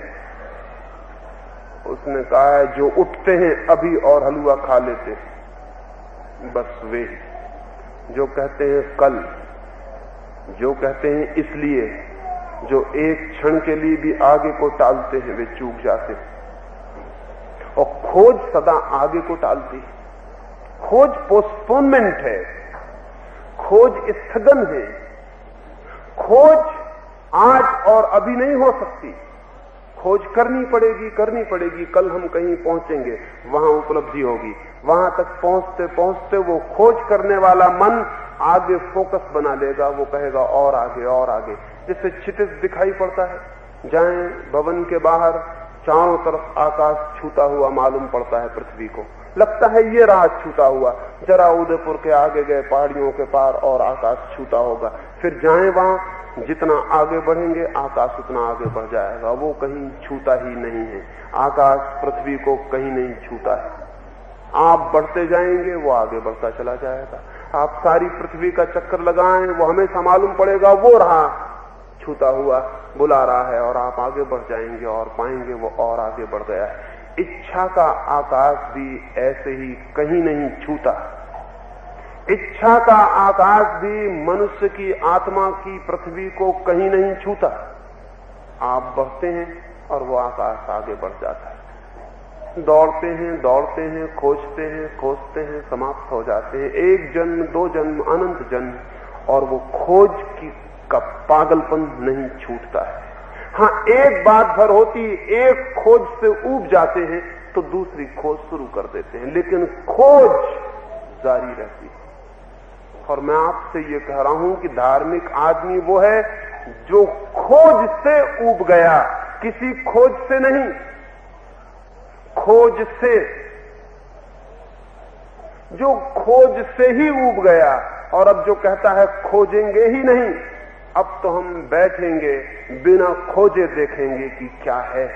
उसने कहा है जो उठते हैं अभी और हलवा खा लेते हैं, बस वे ही। जो कहते हैं कल, जो कहते हैं इसलिए, जो एक क्षण के लिए भी आगे को टालते हैं, वे चूक जाते हैं। और खोज सदा आगे को टालती है। खोज पोस्टपोनमेंट है, खोज स्थगन है। खोज आज और अभी नहीं हो सकती। खोज करनी पड़ेगी। कल हम कहीं पहुंचेंगे, वहां उपलब्धि होगी। वहां तक पहुंचते पहुंचते वो खोज करने वाला मन आगे फोकस बना लेगा। वो कहेगा और आगे। जिससे क्षितिज दिखाई पड़ता है, जाएं भवन के बाहर, चारों तरफ आकाश छूता हुआ मालूम पड़ता है पृथ्वी को। लगता है ये रहा छूता हुआ। जरा उदयपुर के आगे गए, पहाड़ियों के पार और आकाश छूता होगा। फिर जाएं वहां, जितना आगे बढ़ेंगे आकाश उतना आगे बढ़ जाएगा। वो कहीं छूता ही नहीं है। आकाश पृथ्वी को कहीं नहीं छूता है। आप बढ़ते जाएंगे, वो आगे बढ़ता चला जाएगा। आप सारी पृथ्वी का चक्कर लगाएं, वो हमेशा मालूम पड़ेगा वो रहा छूता हुआ, बुला रहा है, और आप आगे बढ़ जाएंगे और पाएंगे वो और आगे बढ़ गया है। इच्छा का आकाश भी ऐसे ही कहीं नहीं छूता। इच्छा का आकाश भी मनुष्य की आत्मा की पृथ्वी को कहीं नहीं छूता। आप बढ़ते हैं और वो आकाश आगे बढ़ जाता है। दौड़ते हैं, खोजते हैं, समाप्त हो जाते हैं। एक जन्म, 2 जन्म, अनंत जन्म, और वो खोज का पागलपन नहीं छूटता है। हाँ, एक बात भर होती, एक खोज से ऊब जाते हैं तो दूसरी खोज शुरू कर देते हैं, लेकिन खोज जारी रहती है। और मैं आपसे ये कह रहा हूं कि धार्मिक आदमी वो है जो खोज से ऊब गया, किसी खोज से नहीं, खोज से। जो खोज से ही ऊब गया और अब जो कहता है खोजेंगे ही नहीं, अब तो हम बैठेंगे बिना खोजे देखेंगे कि क्या है।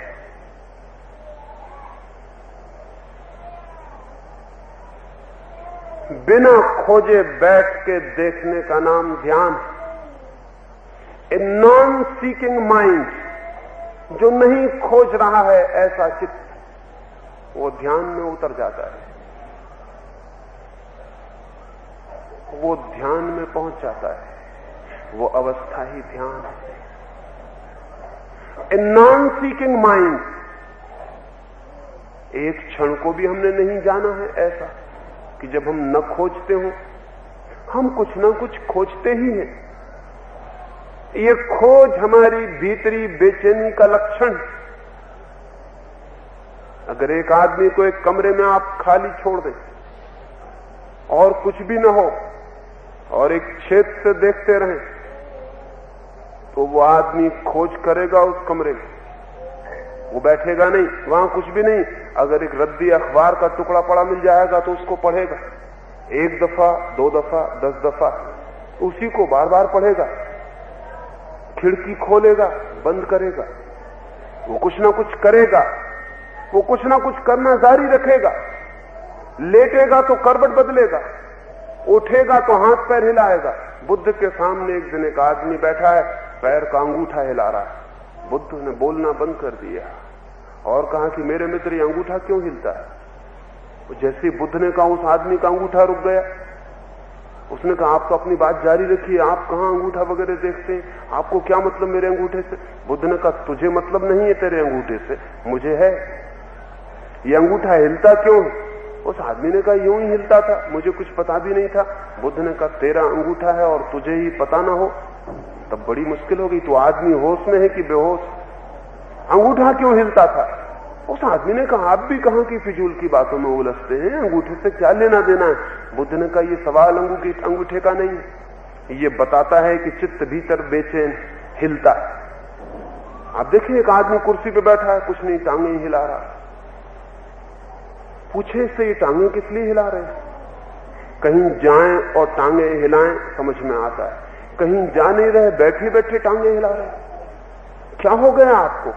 बिना खोजे बैठ के देखने का नाम ध्यान। ए नॉन सीकिंग माइंड, जो नहीं खोज रहा है ऐसा चित्त, वो ध्यान में उतर जाता है, वो ध्यान में पहुंच जाता है। वो अवस्था ही ध्यान है। ए नॉन सीकिंग माइंड, एक क्षण को भी हमने नहीं जाना है ऐसा कि जब हम न खोजते हो, हम कुछ ना कुछ खोजते ही हैं। ये खोज हमारी भीतरी बेचैनी का लक्षण। अगर एक आदमी को एक कमरे में आप खाली छोड़ दें और कुछ भी न हो और एक छेद से देखते रहें, तो वो आदमी खोज करेगा उस कमरे में। वो बैठेगा नहीं, वहां कुछ भी नहीं। अगर एक रद्दी अखबार का टुकड़ा पड़ा मिल जाएगा तो उसको पढ़ेगा, 1 दफा, 2 दफा, 10 दफा, उसी को बार बार पढ़ेगा। खिड़की खोलेगा, बंद करेगा, वो कुछ ना कुछ करेगा, वो कुछ ना कुछ करना जारी रखेगा। लेटेगा तो करवट बदलेगा, उठेगा तो हाथ पैर हिलाएगा। बुद्ध के सामने एक दिन एक आदमी बैठा है, पैर का अंगूठा हिला रहा है। बुद्ध ने बोलना बंद कर दिया और कहा कि मेरे मित्र ये अंगूठा क्यों हिलता है। जैसे ही बुद्ध ने कहा, उस आदमी का अंगूठा रुक गया। उसने कहा आप तो अपनी बात जारी रखिए, आप कहां अंगूठा वगैरह देखते हैं, आपको क्या मतलब मेरे अंगूठे से। बुद्ध ने कहा तुझे मतलब नहीं है तेरे अंगूठे से, मुझे है। ये अंगूठा हिलता क्यों है? उस आदमी ने कहा यूं ही हिलता था, मुझे कुछ पता भी नहीं था। बुद्ध ने कहा तेरा अंगूठा है और तुझे ही पता ना हो, तब बड़ी मुश्किल होगी। तो आदमी होश में है कि बेहोश? अंगूठा क्यों हिलता था? उस आदमी ने कहा आप भी कहां की फिजूल की बातों में उलझते हैं, अंगूठे से क्या लेना देना है। बुद्ध ने कहा ये सवाल अंगूठे का नहीं है, ये बताता है कि चित्त भीतर बेचैन हिलता है। आप देखिए एक आदमी कुर्सी पे बैठा है, कुछ नहीं, टांगे ही हिला रहा। पूछे इससे ये टांगे किस लिए हिला रहे हैं? कहीं जाएं और टांगे हिलाएं समझ में आता है, कहीं जा नहीं रहे, बैठे बैठे टांगे हिला रहे। क्या हो गया आपको?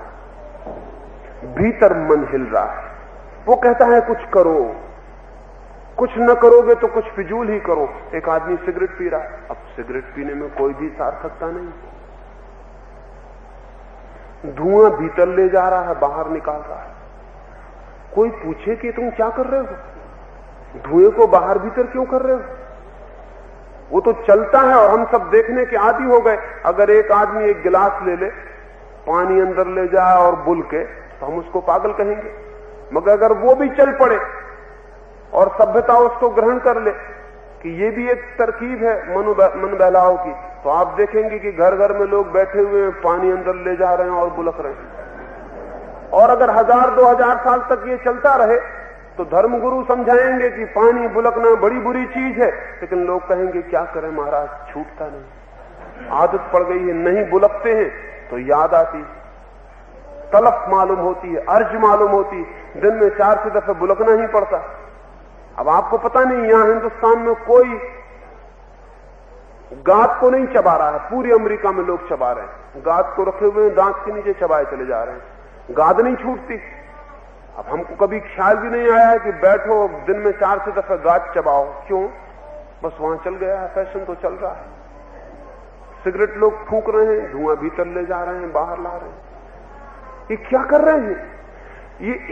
भीतर मन हिल रहा है, वो कहता है कुछ करो, कुछ न करोगे तो कुछ फिजूल ही करो। एक आदमी सिगरेट पी रहा है, अब सिगरेट पीने में कोई भी सार्थकता नहीं, धुआं भीतर ले जा रहा है, बाहर निकाल रहा है। कोई पूछे कि तुम क्या कर रहे हो, धुएं को बाहर भीतर क्यों कर रहे हो? वो तो चलता है और हम सब देखने के आदी हो गए। अगर एक आदमी एक गिलास ले ले, पानी अंदर ले जाए और बुल के, तो हम उसको पागल कहेंगे। मगर अगर वो भी चल पड़े और सभ्यता उसको ग्रहण कर ले कि ये भी एक तरकीब है मन बहलाव की, तो आप देखेंगे कि घर घर में लोग बैठे हुए हैं, पानी अंदर ले जा रहे हैं और बुलक रहे हैं। और अगर 1000-2000 साल तक ये चलता रहे तो धर्मगुरु समझाएंगे कि पानी बुलकना बड़ी बुरी चीज है, लेकिन लोग कहेंगे क्या करें महाराज, छूटता नहीं, आदत पड़ गई है, नहीं बुलकते हैं तो याद आती, तलफ मालूम होती है, अर्ज मालूम होती है, दिन में 4 दफे बुलकना ही पड़ता। अब आपको पता नहीं, यहां हिंदुस्तान में कोई गाद को नहीं चबा रहा है, पूरी अमेरिका में लोग चबा रहे हैं, गाद को रखे हुए दांत के नीचे चबाए चले जा रहे हैं, गाद नहीं छूटती। अब हमको कभी ख्याल भी नहीं आया है कि बैठो दिन में 4 दफे गाद चबाओ, क्यों? बस वहां चल गया है, फैशन तो चल रहा है। सिगरेट लोग फूंक रहे हैं, धुआं भीतर ले जा रहे हैं, बाहर ला रहे हैं। ये क्या कर रहे हैं?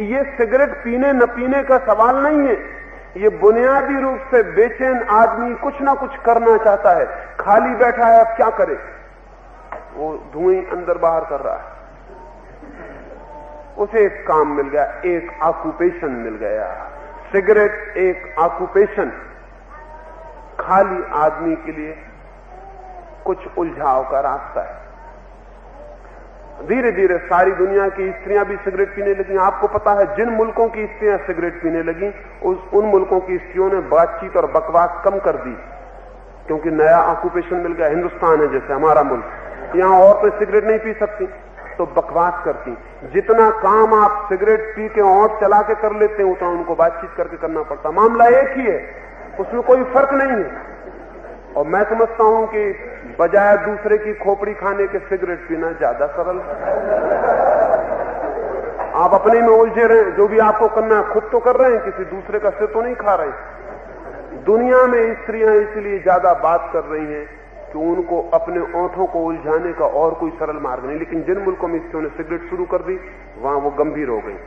ये सिगरेट पीने न पीने का सवाल नहीं है, ये बुनियादी रूप से बेचैन आदमी कुछ ना कुछ करना चाहता है, खाली बैठा है, अब क्या करे? वो धुएं अंदर बाहर कर रहा है, उसे एक काम मिल गया, एक ऑक्यूपेशन मिल गया। सिगरेट एक ऑक्यूपेशन, खाली आदमी के लिए कुछ उलझाव का रास्ता है। धीरे धीरे सारी दुनिया की स्त्रियां भी सिगरेट पीने लगी। आपको पता है, जिन मुल्कों की स्त्रियां सिगरेट पीने लगी, उन मुल्कों की स्त्रियों ने बातचीत और बकवास कम कर दी, क्योंकि नया ऑक्यूपेशन मिल गया। हिंदुस्तान है जैसे हमारा मुल्क, यहां औरतें सिगरेट नहीं पी सकती तो बकवास करती। जितना काम आप सिगरेट पी के ओंठ चला के कर लेते हैं, उतना उनको बातचीत करके करना पड़ता। मामला एक ही है, उसमें कोई फर्क नहीं है। और मैं समझता हूं कि बजाय दूसरे की खोपड़ी खाने के सिगरेट पीना ज्यादा सरल है। आप अपने में उलझे रहे, जो भी आपको करना है खुद तो कर रहे हैं, किसी दूसरे का सिर तो नहीं खा रहे। दुनिया में स्त्रियां इसलिए ज्यादा बात कर रही हैं कि उनको अपने ओंठों को उलझाने का और कोई सरल मार्ग नहीं। लेकिन जिन मुल्कों में स्त्रियों ने सिगरेट शुरू कर दी, वहां वो गंभीर हो गई।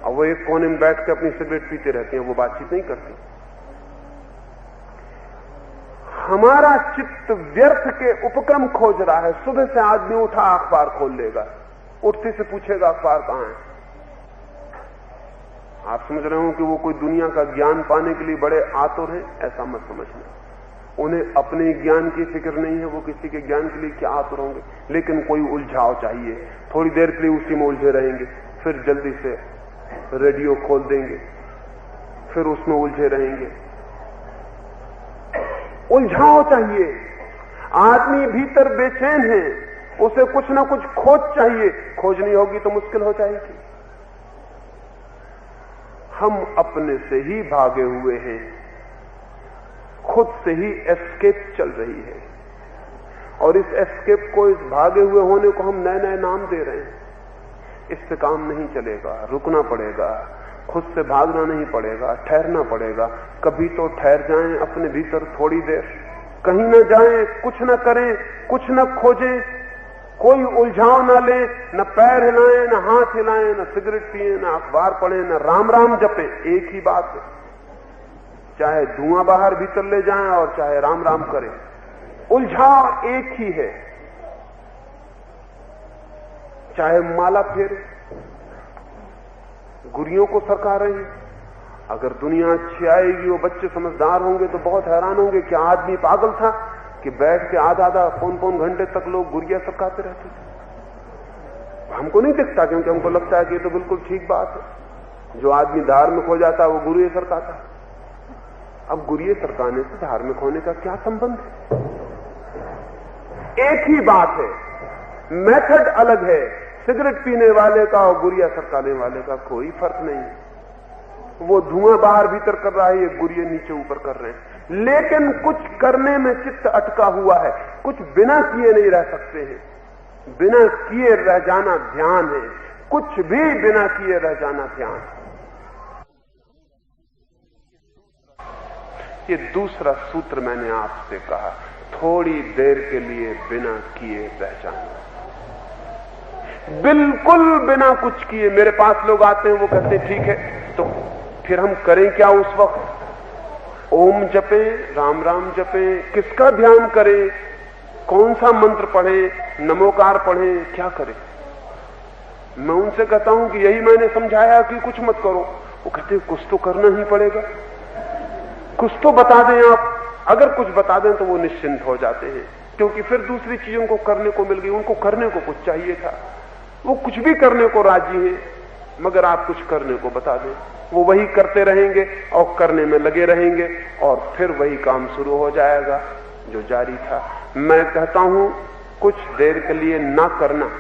अब वो एक कोने में बैठ के अपनी सिगरेट पीते रहती हैं, वो बातचीत नहीं करती। हमारा चित्त व्यर्थ के उपक्रम खोज रहा है। सुबह से आदमी उठा, अखबार खोल लेगा, उठते से पूछेगा अखबार कहां है। आप समझ रहे हो कि वो कोई दुनिया का ज्ञान पाने के लिए बड़े आतुर हैं? ऐसा मत समझना। उन्हें अपने ज्ञान की फिक्र नहीं है, वो किसी के ज्ञान के लिए क्या आतुर होंगे। लेकिन कोई उलझाव चाहिए, थोड़ी देर के लिए उसी में उलझे रहेंगे, फिर जल्दी से रेडियो खोल देंगे, फिर उसमें उलझे रहेंगे। उलझाव चाहिए। आदमी भीतर बेचैन है, उसे कुछ ना कुछ खोज चाहिए। खोज नहीं होगी तो मुश्किल हो जाएगी। हम अपने से ही भागे हुए हैं, खुद से ही एस्केप चल रही है, और इस एस्केप को, इस भागे हुए होने को हम नए नए नाम दे रहे हैं। इससे काम नहीं चलेगा, रुकना पड़ेगा, खुद से भागना नहीं पड़ेगा, ठहरना पड़ेगा। कभी तो ठहर जाएं अपने भीतर थोड़ी देर, कहीं न जाएं, कुछ न करें, कुछ न खोजें, कोई उलझाव न लें, न पैर हिलाएं, न हाथ हिलाएं, न सिगरेट पिए, न अखबार पढ़ें, न राम राम जपें। एक ही बात है, चाहे धुआं बाहर भीतर ले जाएं और चाहे राम राम करें, उलझाव एक ही है। चाहे माला फेरे, गुरियों को सरका रहे हैं। अगर दुनिया अच्छी आएगी, वो बच्चे समझदार होंगे तो बहुत हैरान होंगे कि आदमी पागल था कि बैठ के आधा पौन घंटे तक लोग गुरिया सरकाते रहते थे। हमको नहीं दिखता, क्योंकि हमको लगता है कि ये तो बिल्कुल ठीक बात है। जो आदमी धार्मिक हो जाता है वो गुरिया सरकाता है। अब गुरिया सरकाने से धार्मिक होने का क्या संबंध है? एक ही बात है, मेथड अलग है। सिगरेट पीने वाले का और गुरिया सरकाने वाले का कोई फर्क नहीं है। वो धुआं बाहर भीतर कर रहा है, ये गुरिया नीचे ऊपर कर रहे हैं। लेकिन कुछ करने में चित्त अटका हुआ है, कुछ बिना किए नहीं रह सकते हैं। बिना किए रह जाना ध्यान है, कुछ भी बिना किए रह जाना ध्यान है। ये दूसरा सूत्र मैंने आपसे कहा, थोड़ी देर के लिए बिना किए पहचानो, बिल्कुल बिना कुछ किए। मेरे पास लोग आते हैं, वो कहते हैं ठीक है, तो फिर हम करें क्या उस वक्त? ओम जपें, राम राम जपें, किसका ध्यान करें, कौन सा मंत्र पढ़ें, नमोकार पढ़ें, क्या करें? मैं उनसे कहता हूं कि यही मैंने समझाया कि कुछ मत करो। वो कहते हैं कुछ तो करना ही पड़ेगा, कुछ तो बता दें आप। अगर कुछ बता दें तो वो निश्चिंत हो जाते हैं, क्योंकि फिर दूसरी चीजों को करने को मिल गई। उनको करने को कुछ चाहिए था, वो कुछ भी करने को राजी है, मगर आप कुछ करने को बता दें, वो वही करते रहेंगे और करने में लगे रहेंगे, और फिर वही काम शुरू हो जाएगा जो जारी था। मैं कहता हूं कुछ देर के लिए ना करना,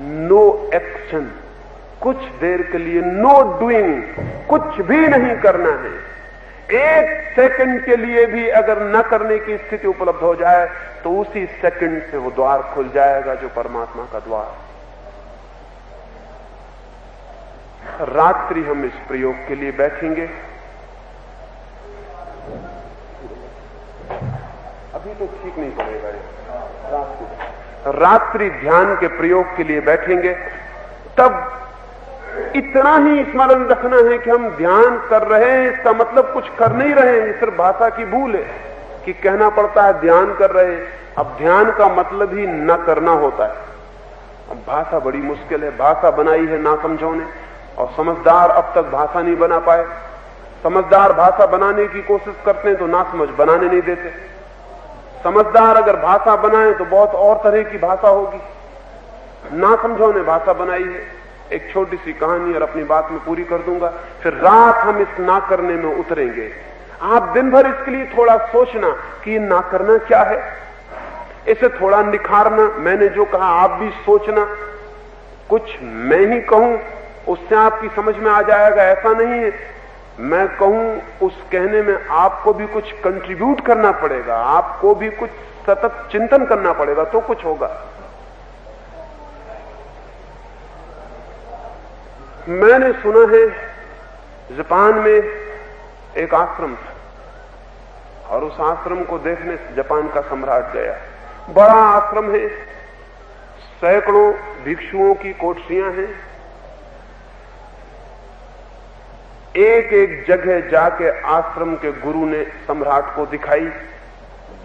नो एक्शन, कुछ देर के लिए नो डूइंग, कुछ भी नहीं करना है। एक सेकंड के लिए भी अगर न करने की स्थिति उपलब्ध हो जाए तो उसी सेकंड से वो द्वार खुल जाएगा जो परमात्मा का द्वार। रात्रि हम इस प्रयोग के लिए बैठेंगे। अभी तो ठीक नहीं पड़ेगा ये। रात्रि ध्यान के प्रयोग के लिए बैठेंगे, तब इतना ही स्मरण रखना है कि हम ध्यान कर रहे हैं, इसका मतलब कुछ कर नहीं रहे हैं। सिर्फ भाषा की भूल है कि कहना पड़ता है ध्यान कर रहे हैं। अब ध्यान का मतलब ही न करना होता है। अब भाषा बड़ी मुश्किल है, भाषा बनाई है ना समझो ने, और समझदार अब तक भाषा नहीं बना पाए। समझदार भाषा बनाने की कोशिश करते हैं तो ना समझ बनाने नहीं देते। समझदार अगर भाषा बनाए तो बहुत और तरह की भाषा होगी। ना समझो ने भाषा बनाई है। एक छोटी सी कहानी और अपनी बात में पूरी कर दूंगा, फिर रात हम इस ना करने में उतरेंगे। आप दिन भर इसके लिए थोड़ा सोचना कि ये ना करना क्या है, इसे थोड़ा निखारना। मैंने जो कहा आप भी सोचना, कुछ मैं ही कहूं उससे आपकी समझ में आ जाएगा ऐसा नहीं है। मैं कहूं उस कहने में आपको भी कुछ कंट्रीब्यूट करना पड़ेगा, आपको भी कुछ सतत चिंतन करना पड़ेगा, तो कुछ होगा। मैंने सुना है जापान में एक आश्रम था और उस आश्रम को देखने जापान का सम्राट गया। बड़ा आश्रम है, सैकड़ों भिक्षुओं की कोठरियां हैं। एक एक जगह जाके आश्रम के गुरु ने सम्राट को दिखाई,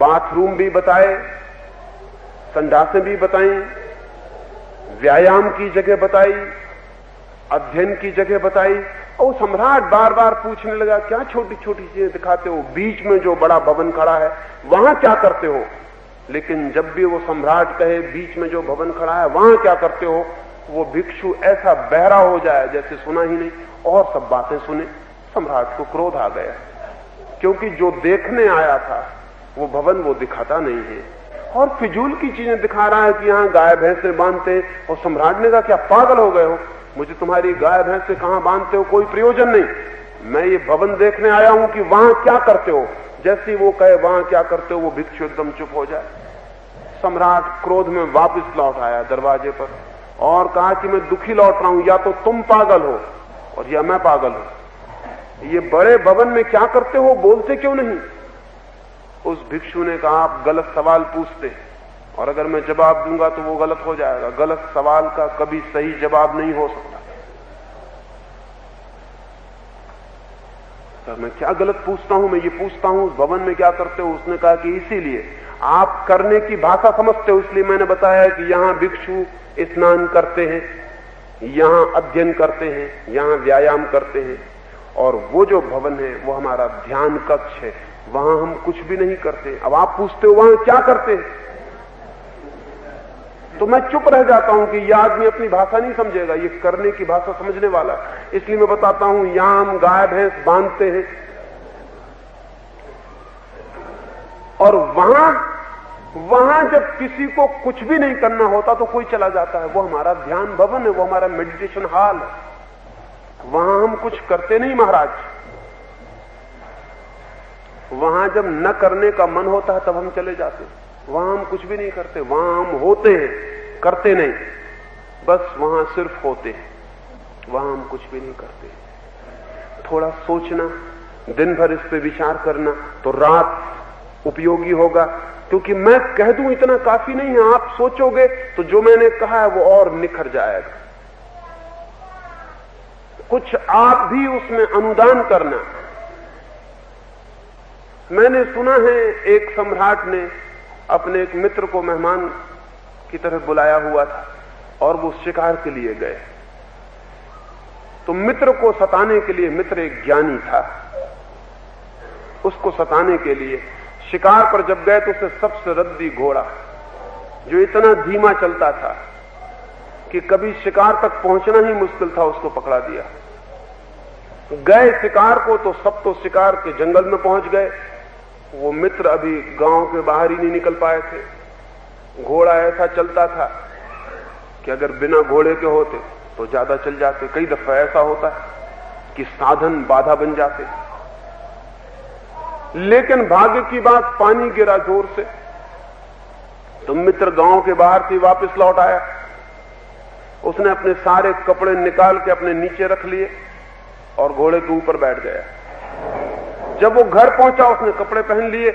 बाथरूम भी बताए, संडासें भी बताई, व्यायाम की जगह बताई, अध्ययन की जगह बताई। और सम्राट बार बार पूछने लगा क्या छोटी छोटी चीजें दिखाते हो, बीच में जो बड़ा भवन खड़ा है वहां क्या करते हो? लेकिन जब भी वो सम्राट कहे बीच में जो भवन खड़ा है वहां क्या करते हो, वो भिक्षु ऐसा बहरा हो जाए जैसे सुना ही नहीं, और सब बातें सुने। सम्राट को क्रोध आ गया, क्योंकि जो देखने आया था वो भवन वो दिखाता नहीं है और फिजूल की चीजें दिखा रहा है कि यहां गाय भैंसे बांधते। और सम्राट ने कहा क्या पागल हो गए हो, मुझे तुम्हारी गाय भैंस से कहां बांधते हो कोई प्रयोजन नहीं, मैं ये भवन देखने आया हूं कि वहां क्या करते हो। जैसे वो कहे वहां क्या करते हो, वो भिक्षु एकदम चुप हो जाए। सम्राट क्रोध में वापस लौट आया दरवाजे पर और कहा कि मैं दुखी लौट रहा हूं, या तो तुम पागल हो और या मैं पागल हूं। ये बड़े भवन में क्या करते हो, बोलते क्यों नहीं? उस भिक्षु ने कहा आप गलत सवाल पूछते और अगर मैं जवाब दूंगा तो वो गलत हो जाएगा। गलत सवाल का कभी सही जवाब नहीं हो सकता। तो मैं क्या गलत पूछता हूं, मैं ये पूछता हूं उस भवन में क्या करते हो। उसने कहा कि इसीलिए आप करने की भाषा समझते हो, इसलिए मैंने बताया कि यहां भिक्षु स्नान करते हैं, यहां अध्ययन करते हैं, यहां व्यायाम करते हैं, और वो जो भवन है वो हमारा ध्यान कक्ष है, वहां हम कुछ भी नहीं करते। अब आप पूछते हो वहां क्या करते हैं, तो मैं चुप रह जाता हूं कि यह आदमी अपनी भाषा नहीं समझेगा, ये करने की भाषा समझने वाला। इसलिए मैं बताता हूं यहां हम गाय भैंस बांधते हैं और वहां जब किसी को कुछ भी नहीं करना होता तो कोई चला जाता है, वो हमारा ध्यान भवन है, वो हमारा मेडिटेशन हॉल है। वहां हम कुछ करते नहीं महाराज। वहां जब न करने का मन होता है तब हम चले जाते हैं। वहां हम कुछ भी नहीं करते, वहां हम होते हैं, करते नहीं, बस वहां सिर्फ होते हैं, वहां हम कुछ भी नहीं करते। थोड़ा सोचना, दिन भर इस पे विचार करना, तो रात उपयोगी होगा। क्योंकि मैं कह दूं इतना काफी नहीं है, आप सोचोगे तो जो मैंने कहा है वो और निखर जाएगा। कुछ आप भी उसमें अनुदान करना। मैंने सुना है एक सम्राट ने अपने एक मित्र को मेहमान की तरह बुलाया हुआ था और वो शिकार के लिए गए। तो मित्र को सताने के लिए, मित्र एक ज्ञानी था, उसको सताने के लिए शिकार पर जब गए तो उसे सबसे रद्दी घोड़ा, जो इतना धीमा चलता था कि कभी शिकार तक पहुंचना ही मुश्किल था, उसको पकड़ा दिया। गए शिकार को तो सब तो शिकार के जंगल में पहुंच गए, वो मित्र अभी गांव के बाहर ही नहीं निकल पाए थे। घोड़ा ऐसा चलता था कि अगर बिना घोड़े के होते तो ज्यादा चल जाते। कई दफा ऐसा होता है कि साधन बाधा बन जाते। लेकिन भाग्य की बात, पानी गिरा जोर से, तो मित्र गांव के बाहर से वापस लौट आया। उसने अपने सारे कपड़े निकाल के अपने नीचे रख लिए और घोड़े के ऊपर बैठ गया। जब वो घर पहुंचा उसने कपड़े पहन लिए।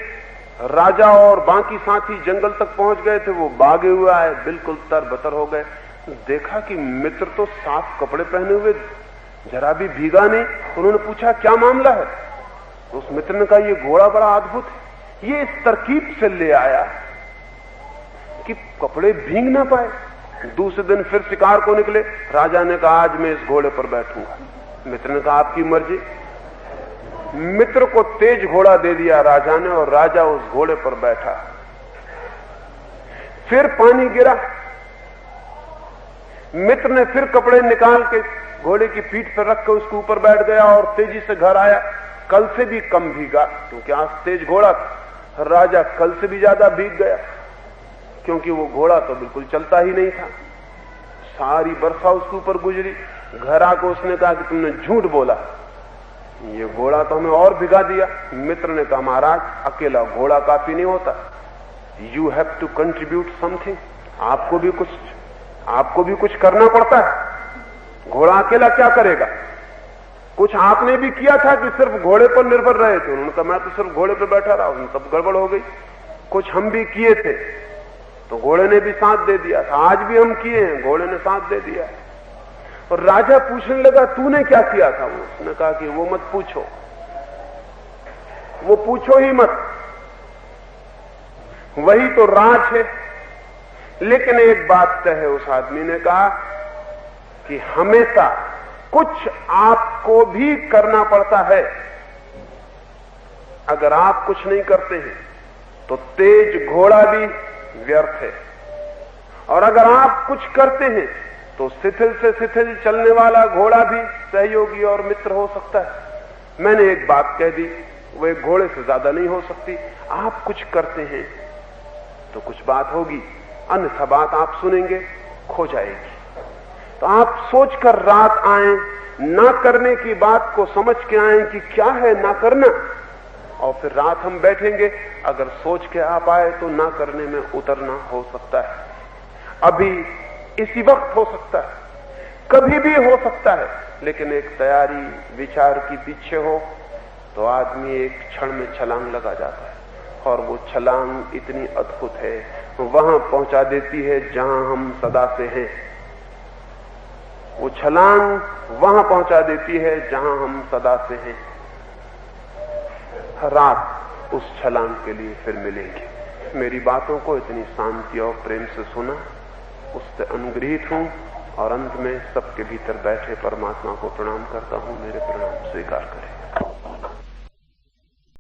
राजा और बाकी साथी जंगल तक पहुंच गए थे, वो भागे हुए आए, बिल्कुल तरबतर हो गए। देखा कि मित्र तो साफ कपड़े पहने हुए, जरा भी भीगा नहीं। उन्होंने पूछा क्या मामला है? तो उस मित्र ने कहा ये घोड़ा बड़ा अद्भुत है, ये इस तरकीब से ले आया कि कपड़े भीग ना पाए। दूसरे दिन फिर शिकार को निकले। राजा ने कहा आज मैं इस घोड़े पर बैठूंगा। मित्र ने कहा आपकी मर्जी। मित्र को तेज घोड़ा दे दिया राजा ने और राजा उस घोड़े पर बैठा। फिर पानी गिरा। मित्र ने फिर कपड़े निकाल के घोड़े की पीठ पर रख कर उसके ऊपर बैठ गया और तेजी से घर आया। कल से भी कम भीगा क्योंकि आज तेज घोड़ा था। राजा कल से भी ज्यादा भीग गया क्योंकि वो घोड़ा तो बिल्कुल चलता ही नहीं था। सारी वर्षा उसके ऊपर गुजरी। घर आकर उसने कहा कि तुमने झूठ बोला, ये घोड़ा तो हमें और भिगा दिया। मित्र ने कहा महाराज अकेला घोड़ा काफी नहीं होता, you have to contribute something. आपको भी कुछ करना पड़ता है। घोड़ा अकेला क्या करेगा? कुछ आपने भी किया था कि सिर्फ घोड़े पर निर्भर रहे थे। उन्होंने कहा मैं तो सिर्फ घोड़े पर बैठा रहा हूं, तब गड़बड़ हो गई। कुछ हम भी किए थे तो घोड़े ने भी साथ दे दिया था। आज भी हम किए हैं, घोड़े ने साथ दे दिया है। और राजा पूछने लगा तूने क्या किया था? उसने कहा कि वो मत पूछो, वो पूछो ही मत, वही तो राज है। लेकिन एक बात तय है, उस आदमी ने कहा कि हमेशा कुछ आपको भी करना पड़ता है। अगर आप कुछ नहीं करते हैं तो तेज घोड़ा भी व्यर्थ है, और अगर आप कुछ करते हैं तो शिथिल से शिथिल चलने वाला घोड़ा भी सहयोगी और मित्र हो सकता है। मैंने एक बात कह दी, वो एक घोड़े से ज्यादा नहीं हो सकती। आप कुछ करते हैं तो कुछ बात होगी, अन्यथा बात आप सुनेंगे खो जाएगी। तो आप सोचकर रात आए, ना करने की बात को समझ के आए कि क्या है ना करना, और फिर रात हम बैठेंगे। अगर सोच के आप आए तो ना करने में उतरना हो सकता है, अभी इसी वक्त हो सकता है, कभी भी हो सकता है। लेकिन एक तैयारी विचार की पीछे हो तो आदमी एक क्षण में छलांग लगा जाता है, और वो छलांग इतनी अद्भुत है, वहां पहुंचा देती है जहां हम सदा से हैं। वो छलांग वहां पहुंचा देती है जहां हम सदा से हैं। रात उस छलांग के लिए फिर मिलेंगे। मेरी बातों को इतनी शांति और प्रेम से सुना, उससे अनुग्रहित हूं, और अंत में सबके भीतर बैठे परमात्मा को प्रणाम करता हूं। मेरे प्रणाम स्वीकार करें।